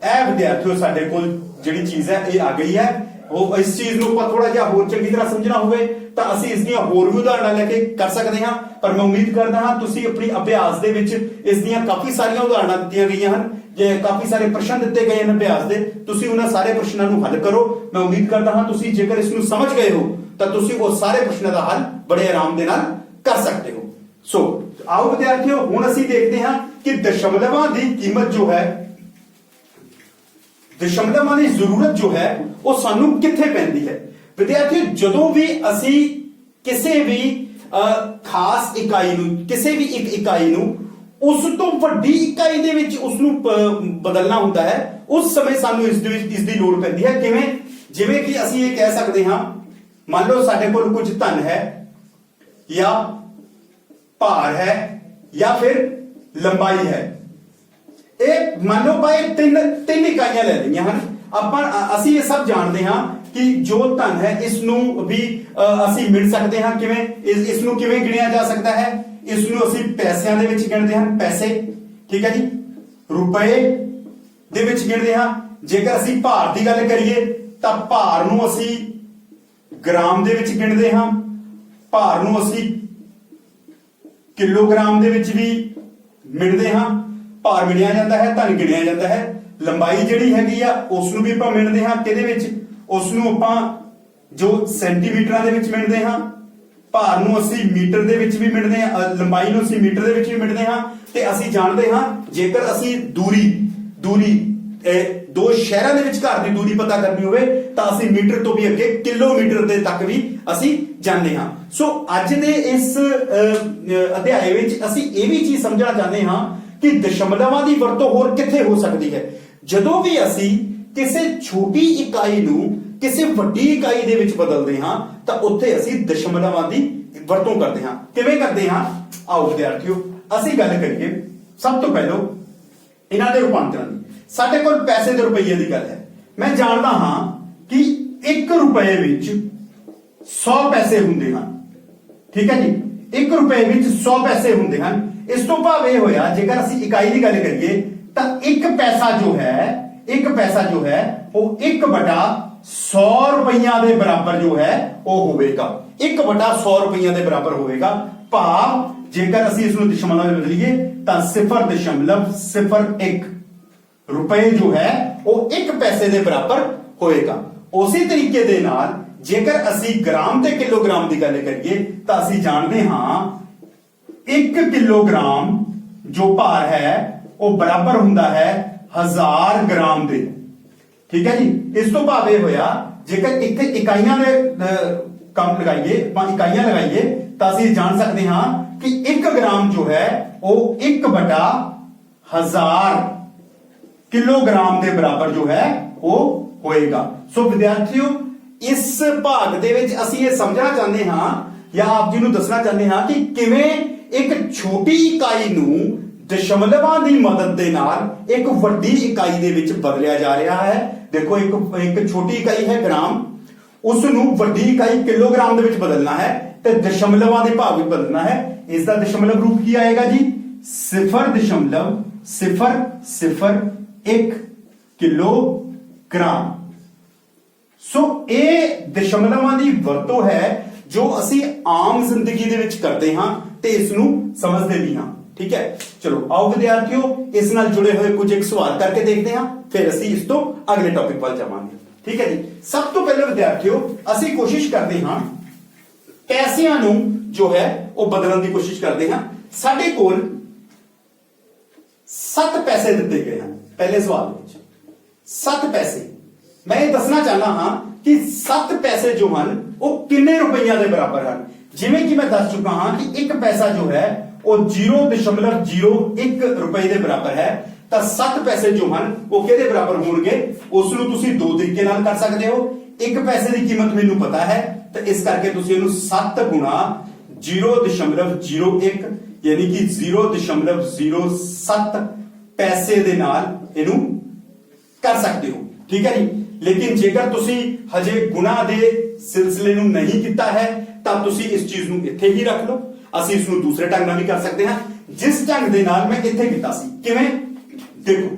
ਇਹ ਵਿਦਿਆਰਥੀਓ ਸਾਡੇ ਕੋਲ ਜਿਹੜੀ ਚੀਜ਼ ਹੈ ਇਹ ਆ ਗਈ ਹੈ। ਉਹ ਇਸ ਚੀਜ਼ ਨੂੰ ਆਪਾਂ ਥੋੜਾ ਜਿਹਾ ਹੋਰ ਚੰਗੀ ਤਰ੍ਹਾਂ ਸਮਝਣਾ ਹੋਵੇ ਤਾਂ ਅਸੀਂ ਇਸ ਦੀਆਂ ਹੋਰ ਵੀ ਉਦਾਹਰਨਾਂ ਲੈ ਕੇ ਕਰ ਸਕਦੇ ਹਾਂ, ਪਰ ਮੈਂ ਉਮੀਦ ਕਰਦਾ ਹਾਂ ਤੁਸੀਂ ਆਪਣੀ ਅਭਿਆਸ ਦੇ ਵਿੱਚ ਇਸ ਦੀਆਂ ਕਾਫੀ ਸਾਰੀਆਂ ਉਦਾਹਰਨਾਂ ਦਿੱਤੀਆਂ ਗਈਆਂ ਹਨ, ਜੇ ਕਾਫੀ ਸਾਰੇ ਪ੍ਰਸ਼ਨ ਦਿੱਤੇ ਗਏ ਹਨ ਅਭਿਆਸ ਦੇ, ਤੁਸੀਂ ਉਹਨਾਂ ਸਾਰੇ ਪ੍ਰਸ਼ਨਾਂ ਨੂੰ ਹੱਲ ਕਰੋ। ਮੈਂ ਉਮੀਦ ਕਰਦਾ ਹਾਂ ਤੁਸੀਂ ਜੇਕਰ ਇਸ ਨੂੰ ਸਮਝ ਗਏ ਹੋ ਤਾਂ ਤੁਸੀਂ ਉਹ ਸਾਰੇ ਪ੍ਰਸ਼ਨਾਂ ਦਾ ਹੱਲ ਬੜੇ ਆਰਾਮ ਦੇ ਨਾਲ ਕਰ ਸਕਦੇ ਹੋ। ਸੋ ਆਓ ਵਿਦਿਆਰਥੀਓ, ਹੁਣ ਅਸੀਂ ਦੇਖਦੇ ਹਾਂ ਕਿ ਦਸ਼ਮਲਵਾਂ ਦੀ ਕੀਮਤ ਜੋ ਹੈ, ਦਸ਼ਮਲਵਾਂ ਦੀ ਜ਼ਰੂਰਤ ਜੋ ਹੈ ਉਹ ਸਾਨੂੰ ਕਿੱਥੇ ਪੈਂਦੀ ਹੈ। ਵਿਦਿਆਰਥੀਓ, ਜਦੋਂ ਵੀ ਅਸੀਂ ਕਿਸੇ ਵੀ ਖਾਸ ਇਕਾਈ ਨੂੰ, ਕਿਸੇ ਵੀ ਇੱਕ ਇਕਾਈ ਨੂੰ ਉਸ ਤੋਂ ਵੱਡੀ ਇਕਾਈ ਦੇ ਵਿੱਚ ਉਸ ਨੂੰ ਬਦਲਣਾ ਹੁੰਦਾ ਹੈ, ਉਸ ਸਮੇਂ ਸਾਨੂੰ ਇਸ ਦੀ ਲੋੜ ਪੈਂਦੀ ਹੈ। ਕਿਵੇਂ? ਜਿਵੇਂ ਕਿ ਅਸੀਂ ਇਹ ਕਹਿ ਸਕਦੇ ਹਾਂ, ਮੰਨ ਲਓ ਸਾਡੇ ਕੋਲ ਕੁਝ ਧਨ ਹੈ ਜਾਂ ਭਾਰ ਹੈ ਜਾਂ ਫਿਰ ਲੰਬਾਈ ਹੈ। ਇਹ ਮੰਨ ਲਓ ਭਾਈ ਤਿੰਨ ਇਕਾਈਆਂ ਲੈ ਲਈਆਂ ਹਨ। ਅਸੀਂ ਇਹ ਸਭ ਜਾਣਦੇ ਹਾਂ ਕਿ ਜੋ ਧਨ ਹੈ ਇਸ ਨੂੰ ਵੀ ਅਸੀਂ ਮਿਣ ਸਕਦੇ ਹਾਂ। ਕਿਵੇਂ? ਇਸ ਨੂੰ ਕਿਵੇਂ ਗਿਣਿਆ ਜਾ ਸਕਦਾ ਹੈ? ਇਸ ਨੂੰ ਅਸੀਂ ਪੈਸਿਆਂ ਦੇ ਵਿੱਚ ਗਿਣਦੇ ਹਾਂ, ਪੈਸੇ, ਠੀਕ ਹੈ ਜੀ, ਰੁਪਏ ਦੇ ਵਿੱਚ ਗਿਣਦੇ ਹਾਂ। ਜੇਕਰ ਅਸੀਂ ਭਾਰ ਦੀ ਗੱਲ ਕਰੀਏ ਤਾਂ ਭਾਰ ਨੂੰ ਅਸੀਂ ਗ੍ਰਾਮ ਦੇ ਵਿੱਚ ਗਿਣਦੇ ਹਾਂ, ਭਾਰ ਨੂੰ ਅਸੀਂ ਕਿਲੋਗ੍ਰਾਮ ਦੇ ਵਿੱਚ ਵੀ ਮਿਣਦੇ ਹਾਂ। ਭਾਰ ਗਿਣਿਆ ਜਾਂਦਾ ਹੈ, ਧਨ ਗਿਣਿਆ ਜਾਂਦਾ ਹੈ। ਲੰਬਾਈ ਜਿਹੜੀ ਹੈਗੀ ਆ ਉਸ ਨੂੰ ਵੀ ਆਪਾਂ ਮਿਣਦੇ ਹਾਂ, ਕਿਹਦੇ ਵਿੱਚ? ਉਸ ਨੂੰ ਆਪਾਂ ਜੋ ਸੈਂਟੀਮੀਟਰਾਂ ਦੇ ਵਿੱਚ ਮਿਣਦੇ ਹਾਂ। ਭਾਰ ਨੂੰ ਅਸੀਂ ਮੀਟਰ ਦੇ ਵਿੱਚ ਵੀ ਮਿਣਦੇ ਹਾਂ, ਲੰਬਾਈ ਨੂੰ ਅਸੀਂ ਮੀਟਰ ਦੇ ਵਿੱਚ ਵੀ ਮਿਣਦੇ ਹਾਂ। ਤੇ ਅਸੀਂ ਜਾਣਦੇ ਹਾਂ ਜੇਕਰ ਅਸੀਂ ਦੂਰੀ ਦੋ ਸ਼ਹਿਰਾਂ ਦੇ ਵਿਚਕਾਰ ਦੀ ਦੂਰੀ ਪਤਾ ਕਰਨੀ ਹੋਵੇ ਤਾਂ ਅਸੀਂ ਮੀਟਰ ਤੋਂ ਵੀ ਅੱਗੇ ਕਿਲੋਮੀਟਰ ਦੇ ਤੱਕ ਵੀ ਅਸੀਂ ਜਾਂਦੇ ਹਾਂ। ਸੋ ਅੱਜ ਦੇ ਇਸ ਅਧਿਆਏ ਵਿੱਚ ਅਸੀਂ ਇਹ ਵੀ ਚੀਜ਼ ਸਮਝਣਾ ਚਾਹੁੰਦੇ ਹਾਂ ਕਿ ਦਸ਼ਮਲਵਾਂ ਦੀ ਵਰਤੋਂ ਹੋਰ ਕਿੱਥੇ ਹੋ ਸਕਦੀ ਹੈ। ਜਦੋਂ ਵੀ ਅਸੀਂ ਕਿਸੇ ਛੋਟੀ ਇਕਾਈ ਨੂੰ ਕਿਸੇ ਵੱਡੀ ਇਕਾਈ ਦੇ ਵਿੱਚ ਬਦਲਦੇ ਹਾਂ ਤਾਂ ਉੱਥੇ ਅਸੀਂ ਦਸ਼ਮਲਵਾਂ ਦੀ ਵਰਤੋਂ ਕਰਦੇ ਹਾਂ। ਕਿਵੇਂ ਕਰਦੇ ਹਾਂ? ਆਓ ਵਿਦਿਆਰਥੀਓ, ਅਸੀਂ ਗੱਲ ਕਰੀਏ ਸਭ ਤੋਂ ਪਹਿਲਾਂ ਇਹਨਾਂ ਦੇ ਰੂਪਾਂਤਰਨ ਦੀ। ਸਾਡੇ ਕੋਲ ਪੈਸੇ ਤੇ ਰੁਪਈਏ ਦੀ ਗੱਲ ਹੈ। ਮੈਂ ਜਾਣਦਾ ਹਾਂ ਕਿ 1 ਰੁਪਏ ਵਿੱਚ 100 ਪੈਸੇ ਹੁੰਦੇ ਹਨ, ਠੀਕ ਹੈ ਜੀ। 1 ਰੁਪਏ ਵਿੱਚ 100 ਪੈਸੇ ਹੁੰਦੇ ਹਨ। ਇਸ ਤੋਂ ਭਾਵ ਇਹ ਹੋਇਆ, ਜੇਕਰ ਅਸੀਂ ਇਕਾਈ ਦੀ ਗੱਲ ਕਰੀਏ ਤਾਂ 1 ਪੈਸਾ ਜੋ ਹੈ ਉਹ 1/100 ਰੁਪਈਆ ਦੇ ਬਰਾਬਰ ਜੋ ਹੈ ਉਹ ਹੋਵੇਗਾ। 1/100 ਰੁਪਈਆ ਦੇ ਬਰਾਬਰ ਹੋਵੇਗਾ। ਭਾਵ ਜੇਕਰ ਅਸੀਂ ਇਸ ਨੂੰ ਦਸ਼ਮਲਵਾਂ ਵਿੱਚ ਬਦਲੀਏ ਤਾਂ 0.01 ਰੁਪਏ ਜੋ ਹੈ ਉਹ 1 ਪੈਸੇ ਦੇ ਬਰਾਬਰ ਹੋਏਗਾ। ਉਸੇ ਤਰੀਕੇ ਦੇ ਨਾਲ ਜੇਕਰ ਅਸੀਂ ਗ੍ਰਾਮ ਤੇ ਕਿਲੋਗ੍ਰਾਮ ਦੀ ਗੱਲ ਕਰੀਏ ਤਾਂ ਅਸੀਂ ਜਾਣਦੇ ਹਾਂ 1 ਕਿਲੋਗ੍ਰਾਮ ਜੋ ਭਾਰ ਹੈ ਉਹ ਬਰਾਬਰ ਹੁੰਦਾ ਹੈ 1000 ਗ੍ਰਾਮ ਦੇ, ਠੀਕ ਹੈ ਜੀ। ਇਸ ਤੋਂ ਭਾਵ ਇਹ ਹੋਇਆ, ਜੇਕਰ ਇੱਕ ਇਕਾਈਆਂ ਦੇ ਕੰਮ ਇਕਾਈਆਂ ਲਗਾਈਏ ਤਾਂ ਅਸੀਂ ਜਾਣ ਸਕਦੇ ਹਾਂ ਕਿ 1 ਗ੍ਰਾਮ ਜੋ ਹੈ ਉਹ 1/1000 ਕਿਲੋਗ੍ਰਾਮ ਦੇ ਬਰਾਬਰ ਜੋ ਹੈ ਉਹ ਹੋਏਗਾ। ਸੋ ਵਿਦਿਆਰਥੀਓ, ਇਸ ਭਾਗ ਦੇ ਵਿੱਚ ਅਸੀਂ ਇਹ ਸਮਝਣਾ ਚਾਹੁੰਦੇ ਹਾਂ ਜਾਂ ਆਪ ਜੀ ਨੂੰ ਦੱਸਣਾ ਚਾਹੁੰਦੇ ਹਾਂ ਕਿ ਕਿਵੇਂ ਇੱਕ ਛੋਟੀ ਇਕਾਈ ਨੂੰ ਦਸ਼ਮਲਵਾਂ ਦੀ ਮਦਦ ਦੇ ਨਾਲ ਇੱਕ ਵੱਡੀ ਇਕਾਈ ਦੇ ਵਿੱਚ ਬਦਲਿਆ ਜਾ ਰਿਹਾ ਹੈ। ਦੇਖੋ, ਇੱਕ ਛੋਟੀ ਇਕਾਈ ਹੈ ਗ੍ਰਾਮ, ਉਸ ਨੂੰ ਵੱਡੀ ਇਕਾਈ ਕਿਲੋਗ੍ਰਾਮ ਦੇ ਵਿੱਚ ਬਦਲਣਾ ਹੈ ਤੇ ਦਸ਼ਮਲਵਾਂ ਦੇ ਭਾਗ ਵਿੱਚ ਬਦਲਣਾ ਹੈ। ਇਸ ਦਾ ਦਸ਼ਮਲਵ ਰੂਪ ਕੀ ਆਏਗਾ ਜੀ? 0.001 ਕਿਲੋਗ੍ਰਾਮ। ਸੋ ਇਹ ਦਸ਼ਮਲਵਾਂ ਦੀ ਵਰਤੋਂ ਹੈ ਜੋ ਅਸੀਂ ਆਮ ਜ਼ਿੰਦਗੀ ਦੇ ਵਿੱਚ ਕਰਦੇ ਹਾਂ ਤੇ ਇਸ ਨੂੰ ਸਮਝਦੇ ਵੀ ਹਾਂ, ਠੀਕ ਹੈ। ਚਲੋ ਆਓ ਵਿਦਿਆਰਥੀਓ, ਇਸ ਨਾਲ ਜੁੜੇ ਹੋਏ ਕੁਝ ਇੱਕ ਸਵਾਲ ਕਰਕੇ ਦੇਖਦੇ ਹਾਂ, ਫਿਰ ਅਸੀਂ ਇਸ ਤੋਂ ਅਗਲੇ ਟੌਪਿਕ ਵੱਲ ਜਾਵਾਂਗੇ, ਠੀਕ ਹੈ ਜੀ। ਸਭ ਤੋਂ ਪਹਿਲਾਂ ਵਿਦਿਆਰਥੀਓ, ਅਸੀਂ ਕੋਸ਼ਿਸ਼ ਕਰਦੇ ਹਾਂ ਪੈਸਿਆਂ ਨੂੰ ਜੋ ਹੈ ਉਹ ਬਦਲਣ ਦੀ ਕੋਸ਼ਿਸ਼ ਕਰਦੇ ਹਾਂ। ਸਾਡੇ ਕੋਲ 7 ਪੈਸੇ ਦਿੱਤੇ ਗਏ ਹਨ ਪਹਿਲੇ ਸਵਾਲ ਵਿੱਚ। 7 ਪੈਸੇ। ਮੈਂ ਇਹ ਦੱਸਣਾ ਚਾਹਨਾ ਹਾਂ ਕਿ 7 ਪੈਸੇ ਜੋ ਹਨ ਉਹ ਕਿੰਨੇ ਰੁਪਈਆਂ ਦੇ ਬਰਾਬਰ ਹਨ। ਜਿਵੇਂ ਕਿ ਮੈਂ ਦੱਸ ਚੁੱਕਾ ਹਾਂ ਕਿ 1 ਪੈਸਾ ਜੋ ਹੈ ਉਹ 0.01 ਰੁਪਏ ਦੇ ਬਰਾਬਰ ਹੈ, ਤਾਂ 7 ਪੈਸੇ ਜੋ ਹਨ ਉਹ ਕਿਹਦੇ ਬਰਾਬਰ ਹੋਣਗੇ? ਉਸ ਨੂੰ ਤੁਸੀਂ 2 ਤਰੀਕੇ ਨਾਲ ਕਰ ਸਕਦੇ ਹੋ। 1 ਪੈਸੇ ਦੀ ਕੀਮਤ ਮੈਨੂੰ ਪਤਾ ਹੈ ਤਾਂ ਇਸ ਕਰਕੇ ਤੁਸੀਂ ਇਹਨੂੰ 7 ਗੁਣਾ 0.01 ਯਾਨੀ ਕਿ 0.07 ਪੈਸੇ ਦੇ ਨਾਲ ਇਹਨੂੰ कर सकते हो, ठीक है जी। लेकिन जेकर तुसी हजे गुणा दे सिलसिले ਨੂੰ नहीं किया है ਤਾਂ ਤੁਸੀਂ ਇਸ ਚੀਜ਼ ਨੂੰ ਇੱਥੇ ਹੀ ਰੱਖ ਲਓ। ਅਸੀਂ ਇਸ ਨੂੰ ਦੂਸਰੇ ਢੰਗ ਨਾਲ ਵੀ ਕਰ ਸਕਦੇ ਹਾਂ, ਜਿਸ ਢੰਗ ਦੇ ਨਾਲ ਮੈਂ ਇੱਥੇ ਕੀਤਾ ਸੀ। ਕਿਵੇਂ? ਦੇਖੋ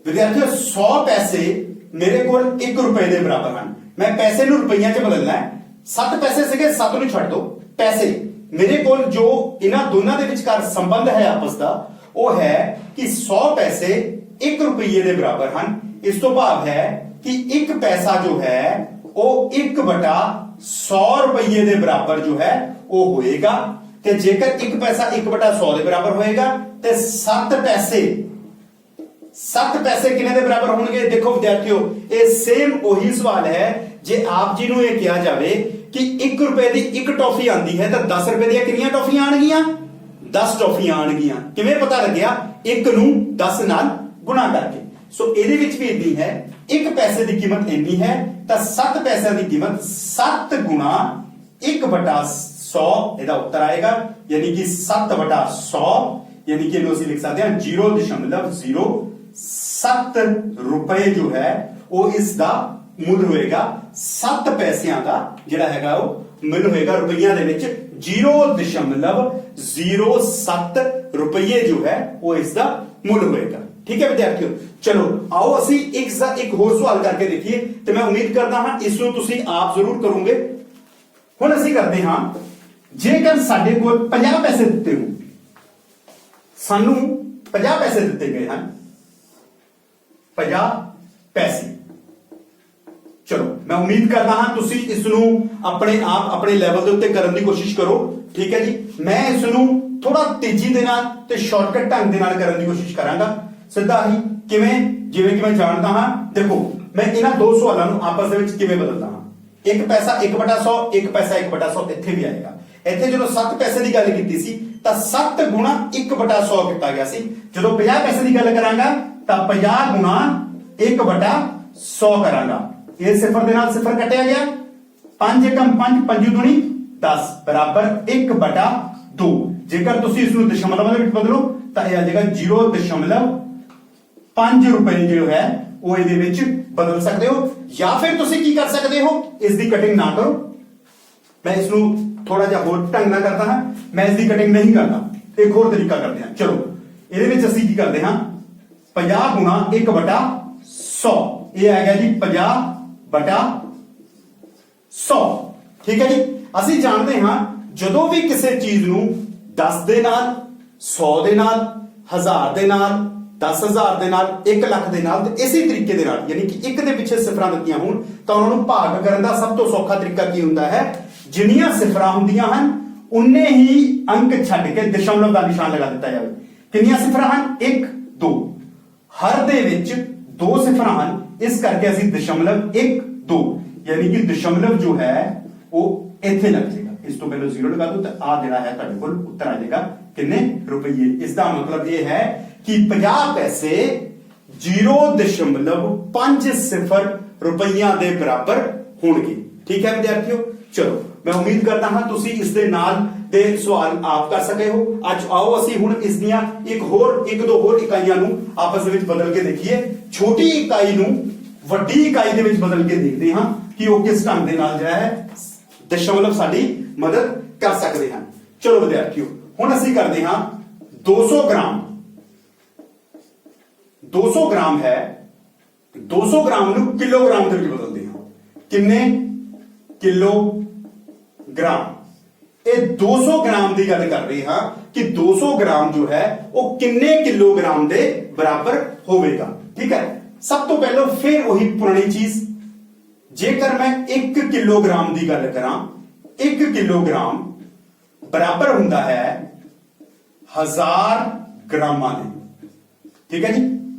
ਵਿਦਿਆਰਥੀਓ, 100 ਪੈਸੇ ਮੇਰੇ ਕੋਲ 1 ਰੁਪਏ ਦੇ ਬਰਾਬਰ ਹਨ। ਮੈਂ ਪੈਸੇ ਨੂੰ ਰੁਪਈਆਂ 'ਚ ਬਦਲਣਾ ਹੈ। 7 ਪੈਸੇ ਸੀਗੇ, 7 ਨੂੰ ਛੱਡ ਦਿਓ। ਪੈਸੇ ਮੇਰੇ ਕੋਲ ਜੋ ਇਹਨਾਂ ਦੋਨਾਂ ਦੇ ਵਿਚਕਾਰ ਸੰਬੰਧ ਹੈ ਆਪਸ ਦਾ, ਉਹ ਹੈ ਕਿ 100 ਪੈਸੇ 1 ਰੁਪਏ ਦੇ ਬਰਾਬਰ ਹਨ। ਇਸ ਤੋਂ ਭਾਵ ਹੈ ਕਿ 1 ਪੈਸਾ ਜੋ ਹੈ ਉਹ 1/100 ਰੁਪਏ ਦੇ ਬਰਾਬਰ ਜੋ ਹੈ ਉਹ ਹੋਏਗਾ। ਤੇ ਜੇਕਰ 1 ਪੈਸਾ 1/100 ਦੇ ਬਰਾਬਰ ਹੋਏਗਾ ਤੇ 7 ਪੈਸੇ ਕਿੰਨੇ ਦੇ ਬਰਾਬਰ ਹੋਣਗੇ? ਦੇਖੋ ਵਿਦਿਆਰਥੀਓ, ਇਹ ਸੇਮ ਉਹੀ ਸਵਾਲ ਹੈ। ਜੇ ਆਪ ਜੀ ਨੂੰ ਇਹ ਕਿਹਾ ਜਾਵੇ ਕਿ 1 ਰੁਪਏ ਦੀ ਇੱਕ ਟੌਫੀ ਆਂਦੀ ਹੈ ਤਾਂ 10 ਰੁਪਏ ਦੀਆਂ ਕਿੰਨੀਆਂ ਟੌਫੀਆਂ ਆਣਗੀਆਂ? 10 ਟੌਫੀਆਂ ਆਣਗੀਆਂ। ਕਿਵੇਂ ਪਤਾ ਲੱਗਿਆ? 1 ਨੂੰ 10 ਨਾਲ ਗੁਣਾ ਕਰਕੇ। ਸੋ ਇਹਦੇ ਵਿੱਚ ਵੀ ਇਦਾਂ ਹੈ, 1 ਪੈਸੇ ਦੀ ਕੀਮਤ ਇੰਨੀ ਹੈ ਤਾਂ 7 ਪੈਸਿਆਂ ਦੀ ਕੀਮਤ 7 ਗੁਣਾ 1/100 ਇਹਦਾ ਉੱਤਰ ਆਏਗਾ। ਯਾਨੀ ਕਿ 7/100, ਯਾਨੀ ਕਿ ਇਹਨੂੰ ਅਸੀਂ ਲਿਖ ਸਕਦੇ ਹਾਂ 0.07 ਰੁਪਏ ਜੋ ਹੈ ਉਹ ਇਸ ਦਾ ਮੁੱਲ ਹੋਏਗਾ। 7 ਪੈਸਿਆਂ ਦਾ ਜਿਹੜਾ ਹੈਗਾ ਉਹ ਮੁੱਲ ਹੋਏਗਾ ਰੁਪਈਆਂ ਦੇ ਵਿੱਚ 0.07 ਰੁਪਏ ਜੋ ਹੈ ਉਹ ਇਸ ਦਾ ਮੁੱਲ ਹੋਏਗਾ। ठीक है विद्यार्थियों, चलो आओ ਅਸੀਂ ਇੱਕ ਹੋਰ ਸਵਾਲ ਕਰਕੇ ਦੇਖੀਏ ਤੇ ਮੈਂ ਉਮੀਦ ਕਰਦਾ ਹਾਂ ਇਸ ਨੂੰ ਤੁਸੀਂ ਆਪ ਜ਼ਰੂਰ ਕਰੋਗੇ। ਹੁਣ ਅਸੀਂ ਕਰਦੇ ਹਾਂ, ਜੇਕਰ ਸਾਡੇ ਕੋਲ 50 ਪੈਸੇ ਦਿੱਤੇ ਹੋ, ਸਾਨੂੰ 50 ਪੈਸੇ ਦਿੱਤੇ ਗਏ ਹਨ, 50 ਪੈਸੇ। ਚਲੋ ਮੈਂ ਉਮੀਦ ਕਰਦਾ ਹਾਂ ਤੁਸੀਂ ਇਸ ਨੂੰ ਆਪਣੇ ਆਪ ਆਪਣੇ ਲੈਵਲ ਦੇ ਉੱਤੇ ਕਰਨ ਦੀ ਕੋਸ਼ਿਸ਼ ਕਰੋ, ਠੀਕ ਹੈ ਜੀ। ਮੈਂ ਇਸ ਨੂੰ ਥੋੜਾ ਤੇਜ਼ੀ ਦੇ ਨਾਲ ਤੇ ਸ਼ਾਰਟਕਟ ਢੰਗ ਦੇ ਨਾਲ ਕਰਨ ਦੀ ਕੋਸ਼ਿਸ਼ ਕਰਾਂਗਾ। ਸਿੱਧਾ ਹੀ ਕਿਵੇਂ? ਜਿਵੇਂ ਕਿ ਮੈਂ ਜਾਣਦਾ ਹਾਂ। ਦੇਖੋ ਮੈਂ ਇਹਨਾਂ ਦੋ ਸਵਾਲਾਂ ਨੂੰ ਆਪਸ ਦੇ ਵਿੱਚ ਕਿਵੇਂ ਬਦਲਦਾ ਹਾਂ। 1 ਪੈਸਾ 1/100, 1 ਪੈਸਾ 1/100 ਇੱਥੇ ਵੀ ਆਏਗਾ। ਇੱਥੇ ਜਦੋਂ 7 ਪੈਸੇ ਦੀ ਗੱਲ ਕੀਤੀ ਸੀ ਤਾਂ 7 ਗੁਣਾ 1/100 ਕੀਤਾ ਗਿਆ ਸੀ। ਜਦੋਂ 50 ਪੈਸੇ ਦੀ ਗੱਲ ਕਰਾਂਗਾ ਤਾਂ 50 ਗੁਣਾ 1/100 ਕਰਾਂਗਾ। ਇਹ ਸਿਫਰ ਦੇ ਨਾਲ ਸਿਫਰ ਕੱਟਿਆ ਗਿਆ। 5 × 5 5 ਦੂਣੀ 10 ਬਰਾਬਰ 1/2। ਜੇਕਰ ਤੁਸੀਂ ਇਸ ਨੂੰ ਦਸ਼ਮਲਵਾਂ ਦੇ ਵਿੱਚ ਬਦਲੋ ਤਾਂ ਇਹ ਆ ਜਾਏਗਾ 0.5 ਰੁਪਏ ਜੋ ਹੈ ਉਹ ਇਹਦੇ ਵਿੱਚ ਬਦਲ ਸਕਦੇ ਹੋ। ਜਾਂ ਫਿਰ ਤੁਸੀਂ ਕੀ ਕਰ ਸਕਦੇ ਹੋ, ਇਸ ਦੀ ਕਟਿੰਗ ਨਾ ਕਰੋ। ਮੈਂ ਇਸ ਨੂੰ ਥੋੜਾ ਜਿਹਾ ਹੋਰ ਢੰਗ ਨਾਲ ਕਰਦਾ ਹਾਂ। ਮੈਂ ਇਸ ਦੀ ਕਟਿੰਗ ਨਹੀਂ ਕਰਦਾ, ਇੱਕ ਹੋਰ ਤਰੀਕਾ ਕਰਦੇ ਹਾਂ। ਚਲੋ ਇਹਦੇ ਵਿੱਚ ਅਸੀਂ ਕੀ ਕਰਦੇ ਹਾਂ, 50 ਗੁਣਾ 1/100 ਇਹ ਆ ਗਿਆ ਜੀ 50/100। ਠੀਕ ਹੈ ਜੀ। ਅਸੀਂ ਜਾਣਦੇ ਹਾਂ ਜਦੋਂ ਵੀ ਕਿਸੇ ਚੀਜ਼ ਨੂੰ 10 ਦੇ ਨਾਲ, 100 ਦੇ ਨਾਲ, 1000 ਦੇ ਨਾਲ, 10,000 ਦੇ ਨਾਲ, 1 ਲੱਖ ਦੇ ਨਾਲ ਤੇ ਇਸੇ ਤਰੀਕੇ ਦੇ ਨਾਲ, ਯਾਨੀ ਕਿ ਇੱਕ ਦੇ ਪਿੱਛੇ ਸਿਫਰਾਂ ਦਿੱਤੀਆਂ ਹੋਣ ਤਾਂ ਉਹਨਾਂ ਨੂੰ ਭਾਗ ਕਰਨ ਦਾ ਸਭ ਤੋਂ ਸੌਖਾ ਤਰੀਕਾ ਕੀ ਹੁੰਦਾ ਹੈ? ਜਿੰਨੀਆਂ ਸਿਫਰਾਂ ਹੁੰਦੀਆਂ ਹਨ ਉਨੇ ਹੀ ਅੰਕ ਛੱਡ ਕੇ ਦਸ਼ਮਲਵ ਦਾ ਨਿਸ਼ਾਨ ਲਗਾ ਦਿੱਤਾ ਜਾਵੇ। ਕਿੰਨੀਆਂ ਸਿਫਰਾਂ ਹਨ? 1 2। ਹਰ ਦੇ ਵਿੱਚ 2 ਸਿਫਰਾਂ ਹਨ, ਇਸ ਕਰਕੇ ਅਸੀਂ ਦਸ਼ਮਲਵ 1 2 ਯਾਨੀ ਕਿ ਦਸ਼ਮਲਵ ਜੋ ਹੈ ਉਹ ਇੱਥੇ ਲੱਗ ਜਾਏਗਾ। ਇਸ ਤੋਂ ਪਹਿਲਾਂ 0 ਲਗਾ ਦੋ ਤਾਂ ਆ ਜਿਹੜਾ ਹੈ ਤੁਹਾਡੇ ਕੋਲ ਉੱਤਰ ਆ ਜਾਏਗਾ ਕਿੰਨੇ ਰੁਪਏ। ਇਸ ਦਾ ਮਤਲਬ ਇਹ ਹੈ ਕਿ 50 ਪੈਸੇ 0.50 ਰੁਪਈਆਂ ਦੇ ਬਰਾਬਰ ਹੋਣਗੇ। ਠੀਕ ਹੈ ਵਿਦਿਆਰਥੀਓ, ਚਲੋ ਮੈਂ ਉਮੀਦ ਕਰਦਾ ਹਾਂ ਤੁਸੀਂ ਇਸ ਦੇ ਨਾਲ ਦੇ ਸਵਾਲ ਆਪ ਕਰ ਸਕੇ ਹੋ। ਅੱਜ ਆਓ ਅਸੀਂ ਹੁਣ ਇਸ ਦੀਆਂ ਇੱਕ ਦੋ ਹੋਰ ਇਕਾਈਆਂ ਨੂੰ ਆਪਸ ਦੇ ਵਿੱਚ ਬਦਲ ਕੇ ਦੇਖੀਏ। ਛੋਟੀ ਇਕਾਈ ਨੂੰ ਵੱਡੀ ਇਕਾਈ ਦੇ ਵਿੱਚ ਬਦਲ ਕੇ ਦੇਖਦੇ ਹਾਂ ਕਿ ਉਹ ਕਿਸ ਢੰਗ ਦੇ ਨਾਲ ਜਿਹੜਾ ਹੈ ਦਸ਼ਮਲਵ ਸਾਡੀ ਮਦਦ ਕਰ ਸਕਦੇ ਹਨ। ਚਲੋ ਵਿਦਿਆਰਥੀਓ, ਹੁਣ ਅਸੀਂ ਕਰਦੇ ਹਾਂ 200 ਗ੍ਰਾਮ। 200 ਗ੍ਰਾਮ ਹੈ, 200 ਗ੍ਰਾਮ ਨੂੰ ਕਿਲੋਗ੍ਰਾਮ ਦੇ ਵਿੱਚ ਬਦਲਦੇ ਹਾਂ। ਕਿੰਨੇ ਕਿਲੋਗ੍ਰਾਮ? ਇਹ 200 ਗ੍ਰਾਮ ਦੀ ਗੱਲ ਕਰ ਰਹੇ ਹਾਂ ਕਿ 200 ਗ੍ਰਾਮ ਜੋ ਹੈ ਉਹ ਕਿੰਨੇ ਕਿਲੋਗ੍ਰਾਮ ਦੇ ਬਰਾਬਰ ਹੋਵੇਗਾ। ਠੀਕ ਹੈ, ਸਭ ਤੋਂ ਪਹਿਲਾਂ ਫਿਰ ਉਹੀ ਪੁਰਾਣੀ ਚੀਜ਼, ਜੇਕਰ ਮੈਂ 1 ਕਿਲੋਗ੍ਰਾਮ ਦੀ ਗੱਲ ਕਰਾਂ, 1 ਕਿਲੋਗ੍ਰਾਮ ਬਰਾਬਰ ਹੁੰਦਾ ਹੈ 1000 ਗ੍ਰਾਮਾਂ ਦੇ। ਠੀਕ ਹੈ ਜੀ,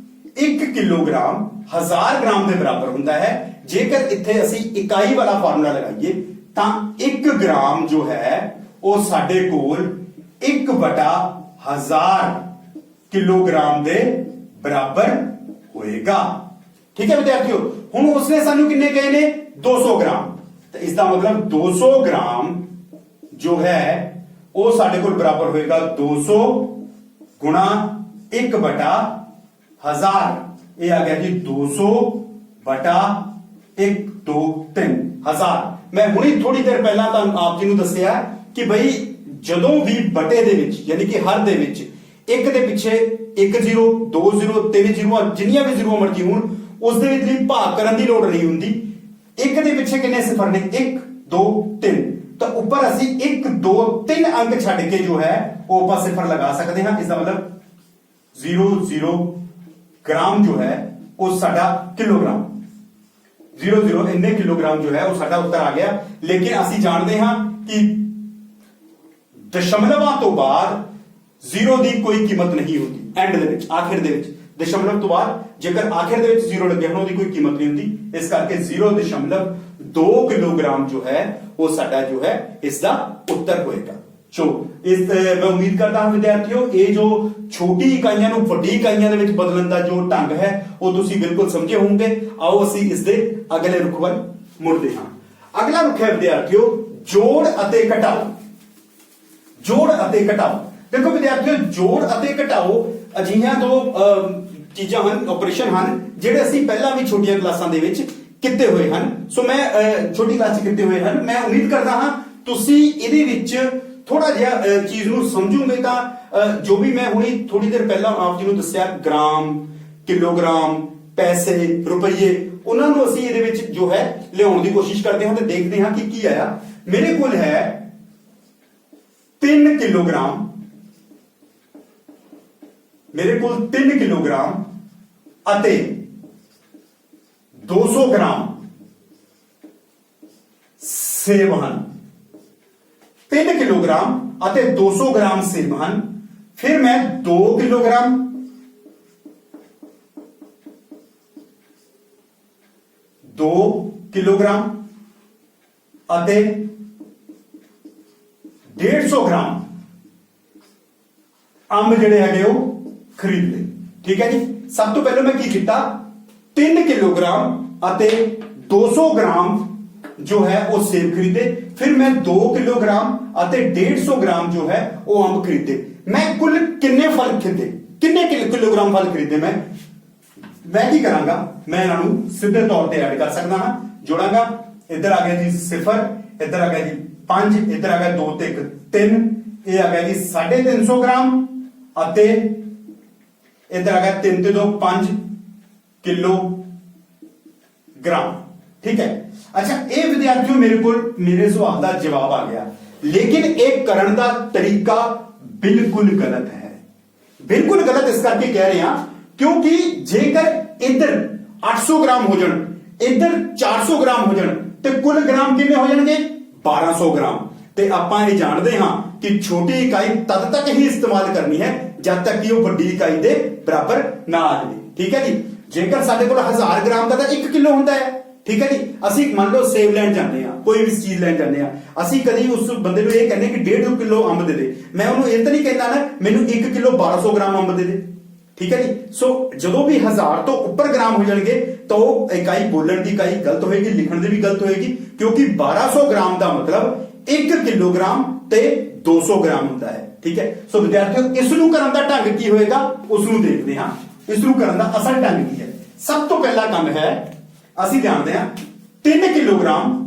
1 ਕਿਲੋਗ੍ਰਾਮ 1000 ਗ੍ਰਾਮ ਦੇ ਬਰਾਬਰ ਹੁੰਦਾ ਹੈ। ਜੇਕਰ ਇੱਥੇ ਅਸੀਂ ਇਕਾਈ ਵਾਲਾ ਫਾਰਮੂਲਾ ਲਗਾਈਏ ਤਾਂ 1 ਗ੍ਰਾਮ ਜੋ ਹੈ ਉਹ ਸਾਡੇ ਕੋਲ 1/1000 ਕਿਲੋਗ੍ਰਾਮ ਦੇ ਬਰਾਬਰ ਹੋਏਗਾ। ਠੀਕ ਹੈ ਵਿਦਿਆਰਥੀਓ, ਹੁਣ ਉਸਨੇ ਸਾਨੂੰ ਕਿੰਨੇ ਕਹੇ ਨੇ? 200 ਗ੍ਰਾਮ। ਤਾਂ ਇਸ ਦਾ ਮਤਲਬ 200 ਗ੍ਰਾਮ ਜੋ ਹੈ ਉਹ ਸਾਡੇ ਕੋਲ ਬਰਾਬਰ ਹੋਏਗਾ 200 ਗੁਣਾ 1/1000। ये आ गया जी 200 बटा 1 2 3 हजार। मैं हुणी थोड़ी देर पहला आप जी ਨੂੰ ਦੱਸਿਆ ਕਿ ਬਈ ਜਦੋਂ ਵੀ ਬਟੇ ਦੇ ਵਿੱਚ ਯਾਨੀ ਕਿ ਹਰ ਦੇ ਵਿੱਚ ਇੱਕ ਦੇ ਪਿੱਛੇ 1 0 2 0 3 0 ਜਿੰਨੀਆਂ ਵੀ ਜ਼ੀਰੋ ਮਰਜ਼ੀ ਹੋਣ ਉਸ ਦੇ ਵਿੱਚ ਲਈ ਭਾਗ ਕਰਨ ਦੀ ਲੋੜ ਨਹੀਂ ਹੁੰਦੀ। ਇੱਕ ਦੇ ਪਿੱਛੇ ਕਿੰਨੇ ਸਿਫਰ ਨੇ 1 2 3 ਤਾਂ ਉੱਪਰ ਅਸੀਂ 1 2 3 ਅੰਕ ਛੱਡ ਕੇ ਜੋ ਹੈ ਉਹ ਆਪਾਂ ਸਿਫਰ ਲਗਾ ਸਕਦੇ ਹਾਂ। ਇਸ ਦਾ ਮਤਲਬ 00 ग्राम जो है वो साडा किलोग्राम 00 इन्ने किलोग्राम जो है वो साडा उत्तर आ गया। लेकिन ਅਸੀਂ ਜਾਣਦੇ ਹਾਂ ਕਿ ਦਸ਼ਮਲਵਾਂ ਤੋਂ ਬਾਅਦ ਜ਼ੀਰੋ ਦੀ ਕੋਈ ਕੀਮਤ ਨਹੀਂ ਹੁੰਦੀ। ਐਂਡ ਦੇ ਵਿੱਚ ਆਖਿਰ ਦੇ ਵਿੱਚ ਦਸ਼ਮਲਵ ਤੋਂ ਬਾਅਦ ਜੇਕਰ ਆਖਿਰ ਦੇ ਵਿੱਚ ਜ਼ੀਰੋ ਲੱਗਿਆ ਹੋਣਾ ਉਹਦੀ ਕੋਈ ਕੀਮਤ ਨਹੀਂ ਹੁੰਦੀ। ਇਸ ਕਰਕੇ 0.2 ਕਿਲੋਗ੍ਰਾਮ ਜੋ ਹੈ ਉਹ ਸਾਡਾ ਜੋ ਹੈ ਇਸ ਦਾ ਉੱਤਰ ਹੋਏਗਾ। ਸੋ ਇਸ ਮੈਂ ਉਮੀਦ ਕਰਦਾ ਹਾਂ ਵਿਦਿਆਰਥੀਓ ਇਹ ਜੋ ਛੋਟੀ ਇਕਾਈਆਂ ਨੂੰ ਵੱਡੀ ਇਕਾਈਆਂ ਦੇ ਵਿੱਚ ਬਦਲਣ ਦਾ ਜੋ ਢੰਗ ਹੈ ਉਹ ਤੁਸੀਂ ਬਿਲਕੁਲ ਸਮਝੇ ਹੋਵੋਗੇ। ਆਓ ਅਸੀਂ ਇਸ ਦੇ ਅਗਲੇ ਰੁੱਖ ਵੱਲ ਮੁੜਦੇ ਹਾਂ। ਅਗਲਾ ਰੁੱਖ ਹੈ ਵਿਦਿਆਰਥੀਓ ਜੋੜ ਅਤੇ ਘਟਾਓ। ਜੋੜ ਅਤੇ ਘਟਾਓ। ਦੇਖੋ ਵਿਦਿਆਰਥੀਓ ਜੋੜ ਅਤੇ ਘਟਾਓ ਅਜਿਹੀਆਂ ਦੋ ਚੀਜ਼ਾਂ ਹਨ, ਆਪਰੇਸ਼ਨ ਹਨ ਜਿਹੜੇ ਅਸੀਂ ਪਹਿਲਾਂ ਵੀ ਛੋਟੀਆਂ ਕਲਾਸਾਂ ਦੇ ਵਿੱਚ ਕੀਤੇ ਹੋਏ ਹਨ। ਸੋ ਮੈਂ ਛੋਟੀ ਕਲਾਸ 'ਚ ਕੀਤੇ ਹੋਏ ਹਨ। ਮੈਂ ਉਮੀਦ ਕਰਦਾ ਹਾਂ ਤੁਸੀਂ ਇਹਦੇ ਵਿੱਚ ਥੋੜਾ ਜਿਹਾ ਚੀਜ਼ ਨੂੰ ਸਮਝੋਗੇ ਤਾਂ ਜੋ ਵੀ ਮੈਂ ਹੁਣੀ ਥੋੜੀ ਦੇਰ ਪਹਿਲਾਂ ਆਪ ਜੀ ਨੂੰ ਦੱਸਿਆ ਗ੍ਰਾਮ ਕਿਲੋਗ੍ਰਾਮ ਪੈਸੇ ਰੁਪਏ ਉਹਨਾਂ ਨੂੰ ਅਸੀਂ ਇਹਦੇ ਵਿੱਚ ਜੋ ਹੈ ਲਿਆਉਣ ਦੀ ਕੋਸ਼ਿਸ਼ ਕਰਦੇ ਹਾਂ ਤੇ ਦੇਖਦੇ ਹਾਂ ਕਿ ਕੀ ਆਇਆ। ਮੇਰੇ ਕੋਲ ਹੈ 3 ਕਿਲੋਗ੍ਰਾਮ, ਮੇਰੇ ਕੋਲ 3 ਕਿਲੋਗ੍ਰਾਮ ਅਤੇ 200 ਗ੍ਰਾਮ ਸੇਬ ਹਨ। 3 किलोग्राम ਅਤੇ 200 ग्राम सेब ਹਨ। फिर मैं 2 किलोग्राम 2 किलोग्राम ਅਤੇ 150 ग्राम ਅੰਬ ਜਿਹੜੇ ਹੈਗੇ ਉਹ ਖਰੀਦ ਲਏ। ਠੀਕ ਹੈ ਜੀ। ਸਭ ਤੋਂ ਪਹਿਲਾਂ ਮੈਂ ਕੀ ਕੀਤਾ 3 किलोग्राम ਅਤੇ 200 ग्राम जो है वो सेब खरीदे। फिर मैं 2 किलोग्राम ਅਤੇ 150 ग्राम जो है वो अंब खरीदे। मैं कुल किन्ने फल खरीदे किन्ने किलोग्राम फल खरीदे। मैं की करांगा मैं ਇਹਨਾਂ ਨੂੰ ਸਿੱਧੇ ਤੌਰ ਤੇ ਐਡ ਕਰ ਸਕਦਾ ਹਾਂ। ਜੋੜਾਂਗਾ ਇੱਧਰ ਆ ਗਿਆ ਜੀ 0 ਇੱਧਰ ਆ ਗਿਆ ਜੀ 5 ਇੱਧਰ ਆ ਗਿਆ 2 ਤੇ 1 3 ਇਹ ਆ ਗਿਆ ਜੀ 350 ग्राम ਅਤੇ ਇੱਧਰ ਆ ਗਿਆ 3 ਤੇ 2 5 किलोग्राम। ठीक है। अच्छा ਇਹ ਵਿਦਿਆਰਥੀਓ ਮੇਰੇ ਕੋਲ ਮੇਰੇ ਸਵਾਲ ਦਾ ਜਵਾਬ ਆ ਗਿਆ। ਲੇਕਿਨ ਇਹ ਕਰਨ ਦਾ ਤਰੀਕਾ ਬਿਲਕੁਲ ਗਲਤ ਹੈ। ਬਿਲਕੁਲ ਗਲਤ ਇਸ ਕਰਕੇ ਕਹਿ ਰਹੇ ਹਾਂ ਕਿਉਂਕਿ ਜੇਕਰ ਇੱਧਰ 800 ਗ੍ਰਾਮ ਹੋ ਜਾਣ ਇੱਧਰ 400 ਗ੍ਰਾਮ ਹੋ ਜਾਣ ਤੇ ਕੁੱਲ ਗ੍ਰਾਮ ਕਿੰਨੇ ਹੋ ਜਾਣਗੇ 1200 ਗ੍ਰਾਮ। ਤੇ ਆਪਾਂ ਇਹ ਜਾਣਦੇ ਹਾਂ ਕਿ ਛੋਟੀ ਇਕਾਈ ਤਦ ਤੱਕ ਹੀ ਇਸਤੇਮਾਲ ਕਰਨੀ ਹੈ ਜਦ ਤੱਕ ਕਿ ਉਹ ਵੱਡੀ ਇਕਾਈ ਦੇ ਬਰਾਬਰ ਨਾ ਆ ਜਾਵੇ। ਠੀਕ ਹੈ ਜੀ। ਜੇਕਰ ਸਾਡੇ ਕੋਲ 1000 ਗ੍ਰਾਮ ਦਾ ਤਾਂ 1 ਕਿਲੋ ਹੁੰਦਾ ਹੈ। ਠੀਕ ਹੈ ਜੀ। ਅਸੀਂ ਮੰਨ ਲਓ ਸੇਬ ਲੈਣ ਜਾਂਦੇ ਆ ਕੋਈ ਵੀ ਚੀਜ਼ ਲੈਣ ਜਾਂਦੇ ਆ ਅਸੀਂ ਕਦੀ ਉਸ ਬੰਦੇ ਨੂੰ ਇਹ ਕਹਿੰਦੇ ਕਿ 1.5 ਕਿਲੋ ਅੰਬ ਦੇ ਦੇ। ਮੈਂ ਉਹਨੂੰ ਇਹ ਤਾਂ ਨਹੀਂ ਕਹਿੰਦਾ ਨਾ ਮੈਨੂੰ 1 ਕਿਲੋ 1200 ਗ੍ਰਾਮ ਅੰਬ ਦੇ ਦੇ। ਠੀਕ ਹੈ ਜੀ। ਸੋ ਜਦੋਂ ਵੀ 1000 ਤੋਂ ਉੱਪਰ ਗ੍ਰਾਮ ਹੋ ਜਾਣਗੇ ਤਾਂ ਉਹ ਇਕਾਈ ਬੋਲਣ ਦੀ ਇਕਾਈ ਗਲਤ ਹੋਏਗੀ ਲਿਖਣ ਦੀ ਵੀ ਗਲਤ ਹੋਏਗੀ ਕਿਉਂਕਿ 1200 ਗ੍ਰਾਮ ਦਾ ਮਤਲਬ 1 ਕਿਲੋਗ੍ਰਾਮ ਤੇ 200 ਗ੍ਰਾਮ ਹੁੰਦਾ ਹੈ। ਠੀਕ ਹੈ। ਸੋ ਵਿਦਿਆਰਥੀਓ ਇਸ ਨੂੰ ਕਰਨ ਦਾ ਢੰਗ ਕੀ ਹੋਏਗਾ ਉਸ ਨੂੰ ਦੇਖਦੇ ਹਾਂ। ਇਸ ਨੂੰ ਕਰਨ ਦਾ ਅਸਲ ਢੰਗ ਕੀ ਹੈ। ਸਭ ਤੋਂ ਪਹਿਲਾ ਕੰਮ ਹੈ ਅਸੀਂ ਜਾਣਦੇ ਹਾਂ 3 ਕਿਲੋਗ੍ਰਾਮ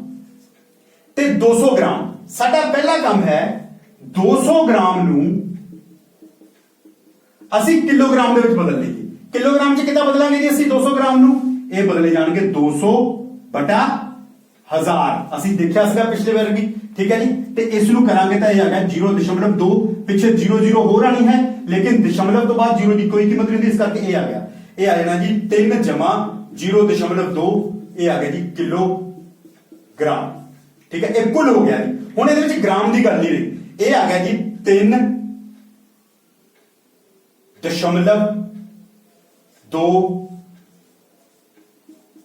ਤੇ 200 ਗ੍ਰਾਮ। ਸਾਡਾ ਪਹਿਲਾ ਕੰਮ ਹੈ 200 ਗ੍ਰਾਮ ਨੂੰ ਅਸੀਂ ਕਿਲੋਗ੍ਰਾਮ ਦੇ ਵਿੱਚ ਬਦਲ ਲਈਏ। ਕਿਲੋਗ੍ਰਾਮ 'ਚ ਕਿੱਦਾਂ ਬਦਲਾਂਗੇ ਜੀ ਅਸੀਂ 200 ਗ੍ਰਾਮ ਨੂੰ ਇਹ ਬਦਲੇ ਜਾਣਗੇ 200 ਬਟਾ 1000। ਅਸੀਂ ਦੇਖਿਆ ਸੀਗਾ ਪਿਛਲੇ ਵਾਰ ਵੀ। ਠੀਕ ਹੈ ਜੀ। ਤੇ ਇਸ ਨੂੰ ਕਰਾਂਗੇ ਤਾਂ ਇਹ ਆ ਗਿਆ 0.2 ਪਿੱਛੇ 00 ਹੋਰ ਆਣੀ ਹੈ ਲੇਕਿਨ ਦਸ਼ਮਲਵ ਤੋਂ ਬਾਅਦ 0 ਦੀ ਕੋਈ ਕੀਮਤ ਨਹੀਂ ਹੁੰਦੀ ਇਸ ਕਰਕੇ ਇਹ ਆ ਗਿਆ। ਇਹ ਆ ਜਾਣਾ ਜੀ 3 ਜਮਾ 0.2 ਇਹ ਆ ਗਿਆ ਜੀ ਕਿਲੋਗ੍ਰਾਮ। ਠੀਕ ਹੈ। ਇਹ ਕੁੱਲ ਹੋ ਗਿਆ ਜੀ। ਹੁਣ ਇਹਦੇ ਵਿੱਚ ਗ੍ਰਾਮ ਦੀ ਗੱਲ ਨਹੀਂ ਰਹੀ। ਇਹ ਆ ਗਿਆ ਜੀ 3.2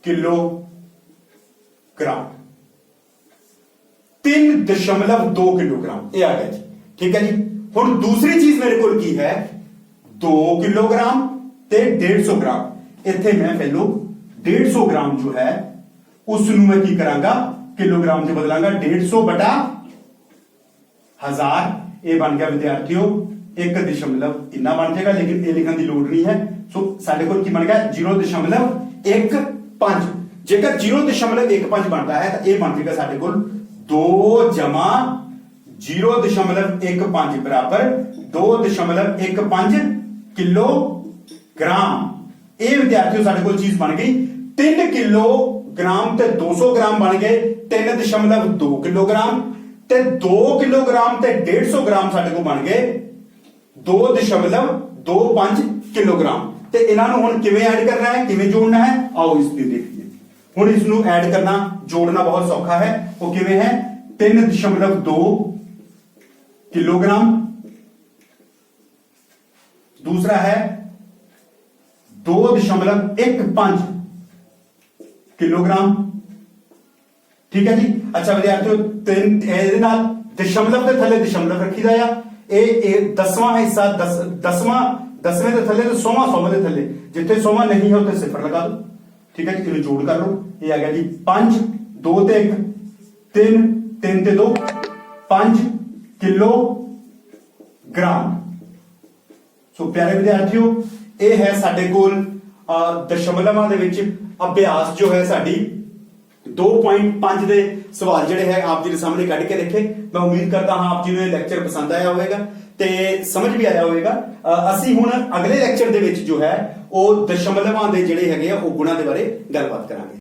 ਕਿਲੋਗ੍ਰਾਮ 3.2 ਕਿਲੋਗ੍ਰਾਮ ਇਹ ਆ ਗਿਆ ਜੀ। ਠੀਕ ਹੈ ਜੀ। ਹੁਣ ਦੂਸਰੀ ਚੀਜ਼ ਮੇਰੇ ਕੋਲ ਕੀ ਹੈ 2 ਕਿਲੋਗ੍ਰਾਮ ਤੇ 150 ਗ੍ਰਾਮ। ਇੱਥੇ ਮੈਂ ਪਹਿਲੋਂ 150 ਗ੍ਰਾਮ ਜੋ ਹੈ ਉਸ ਨੂੰ ਮੈਂ ਕੀ ਕਰਾਂਗਾ ਕਿਲੋਗ੍ਰਾਮ 'ਚ ਬਦਲਾਂਗਾ 150 ਬਟਾ 1000। ਇਹ ਬਣ ਗਿਆ ਵਿਦਿਆਰਥੀਓ 1 ਦਸ਼ਮਲਵ ਇੰਨਾ ਬਣ ਜਾਏਗਾ ਲੇਕਿਨ ਇਹ ਲਿਖਣ ਦੀ ਲੋੜ ਨਹੀਂ ਹੈ ਸੋ ਸਾਡੇ ਕੋਲ ਕੀ ਬਣ ਗਿਆ 0.15। ਜੇਕਰ 0.15 ਬਣਦਾ ਹੈ ਤਾਂ ਇਹ ਬਣ ਜਾਏਗਾ ਸਾਡੇ ਕੋਲ 2 ਜਮਾ 0.15 ਬਰਾਬਰ 2.15 ਕਿਲੋਗ੍ਰਾਮ। ਇਹ ਵਿਦਿਆਰਥੀਓ ਸਾਡੇ ਕੋਲ ਚੀਜ਼ ਬਣ ਗਈ। 3 ਕਿਲੋਗ੍ਰਾਮ ਤੇ 200 ਗ੍ਰਾਮ ਬਣ ਗਏ 3.2 ਕਿਲੋਗ੍ਰਾਮ, ਤੇ 2 ਕਿਲੋਗ੍ਰਾਮ ਤੇ 150 ਗ੍ਰਾਮ ਸਾਡੇ ਕੋਲ ਬਣ ਗਏ 2.25 ਕਿਲੋਗ੍ਰਾਮ। ਤੇ ਇਹਨਾਂ ਨੂੰ ਹੁਣ ਕਿਵੇਂ ਐਡ ਕਰਨਾ ਹੈ, ਕਿਵੇਂ ਜੋੜਨਾ ਹੈ, ਆਓ ਇਸ ਨੂੰ ਦੇਖੀਏ। ਹੁਣ ਇਸ ਨੂੰ ਐਡ ਕਰਨਾ ਜੋੜਨਾ ਬਹੁਤ ਸੌਖਾ ਹੈ। ਉਹ ਕਿਵੇਂ ਹੈ 3.2 किलोग्राम, दूसरा है 2.15 किलोग्राम। ठीक है जी। अच्छा विद्यार्थियों दशमलव के थले दशमलव रखी दा दसवां हिस्सा दसवें के थले तो 100वां के थले, जिथे 100वां नहीं है उत्थे सिफर लगा दो। ठीक है जी। इन्हें जोड़ कर लो। ये आ गया जी 5 2 ते 1 3 3 ते 2 5 किलोग्राम। सो प्यारे विद्यार्थियों ਇਹ ਹੈ ਸਾਡੇ ਕੋਲ ਦਸ਼ਮਲਵਾਂ ਦੇ ਵਿੱਚ ਅਭਿਆਸ ਜੋ ਹੈ ਸਾਡੀ 2.5 ਦੇ ਸਵਾਲ ਜਿਹੜੇ ਹੈ ਆਪ ਜੀ ਦੇ ਸਾਹਮਣੇ ਕੱਢ ਕੇ ਦੇਖੇ। ਮੈਂ ਉਮੀਦ ਕਰਦਾ ਹਾਂ ਆਪ ਜੀ ਨੂੰ ਇਹ ਲੈਕਚਰ ਪਸੰਦ ਆਇਆ ਹੋਵੇਗਾ ਤੇ ਸਮਝ ਵੀ ਆਇਆ ਹੋਵੇਗਾ। ਅਸੀਂ ਹੁਣ ਅਗਲੇ ਲੈਕਚਰ ਦੇ ਵਿੱਚ ਜੋ ਹੈ ਉਹ ਦਸ਼ਮਲਵਾਂ ਦੇ ਜਿਹੜੇ ਹੈਗੇ ਆ ਉਹ ਗੁਣਾ ਦੇ ਬਾਰੇ ਗੱਲਬਾਤ ਕਰਾਂਗੇ।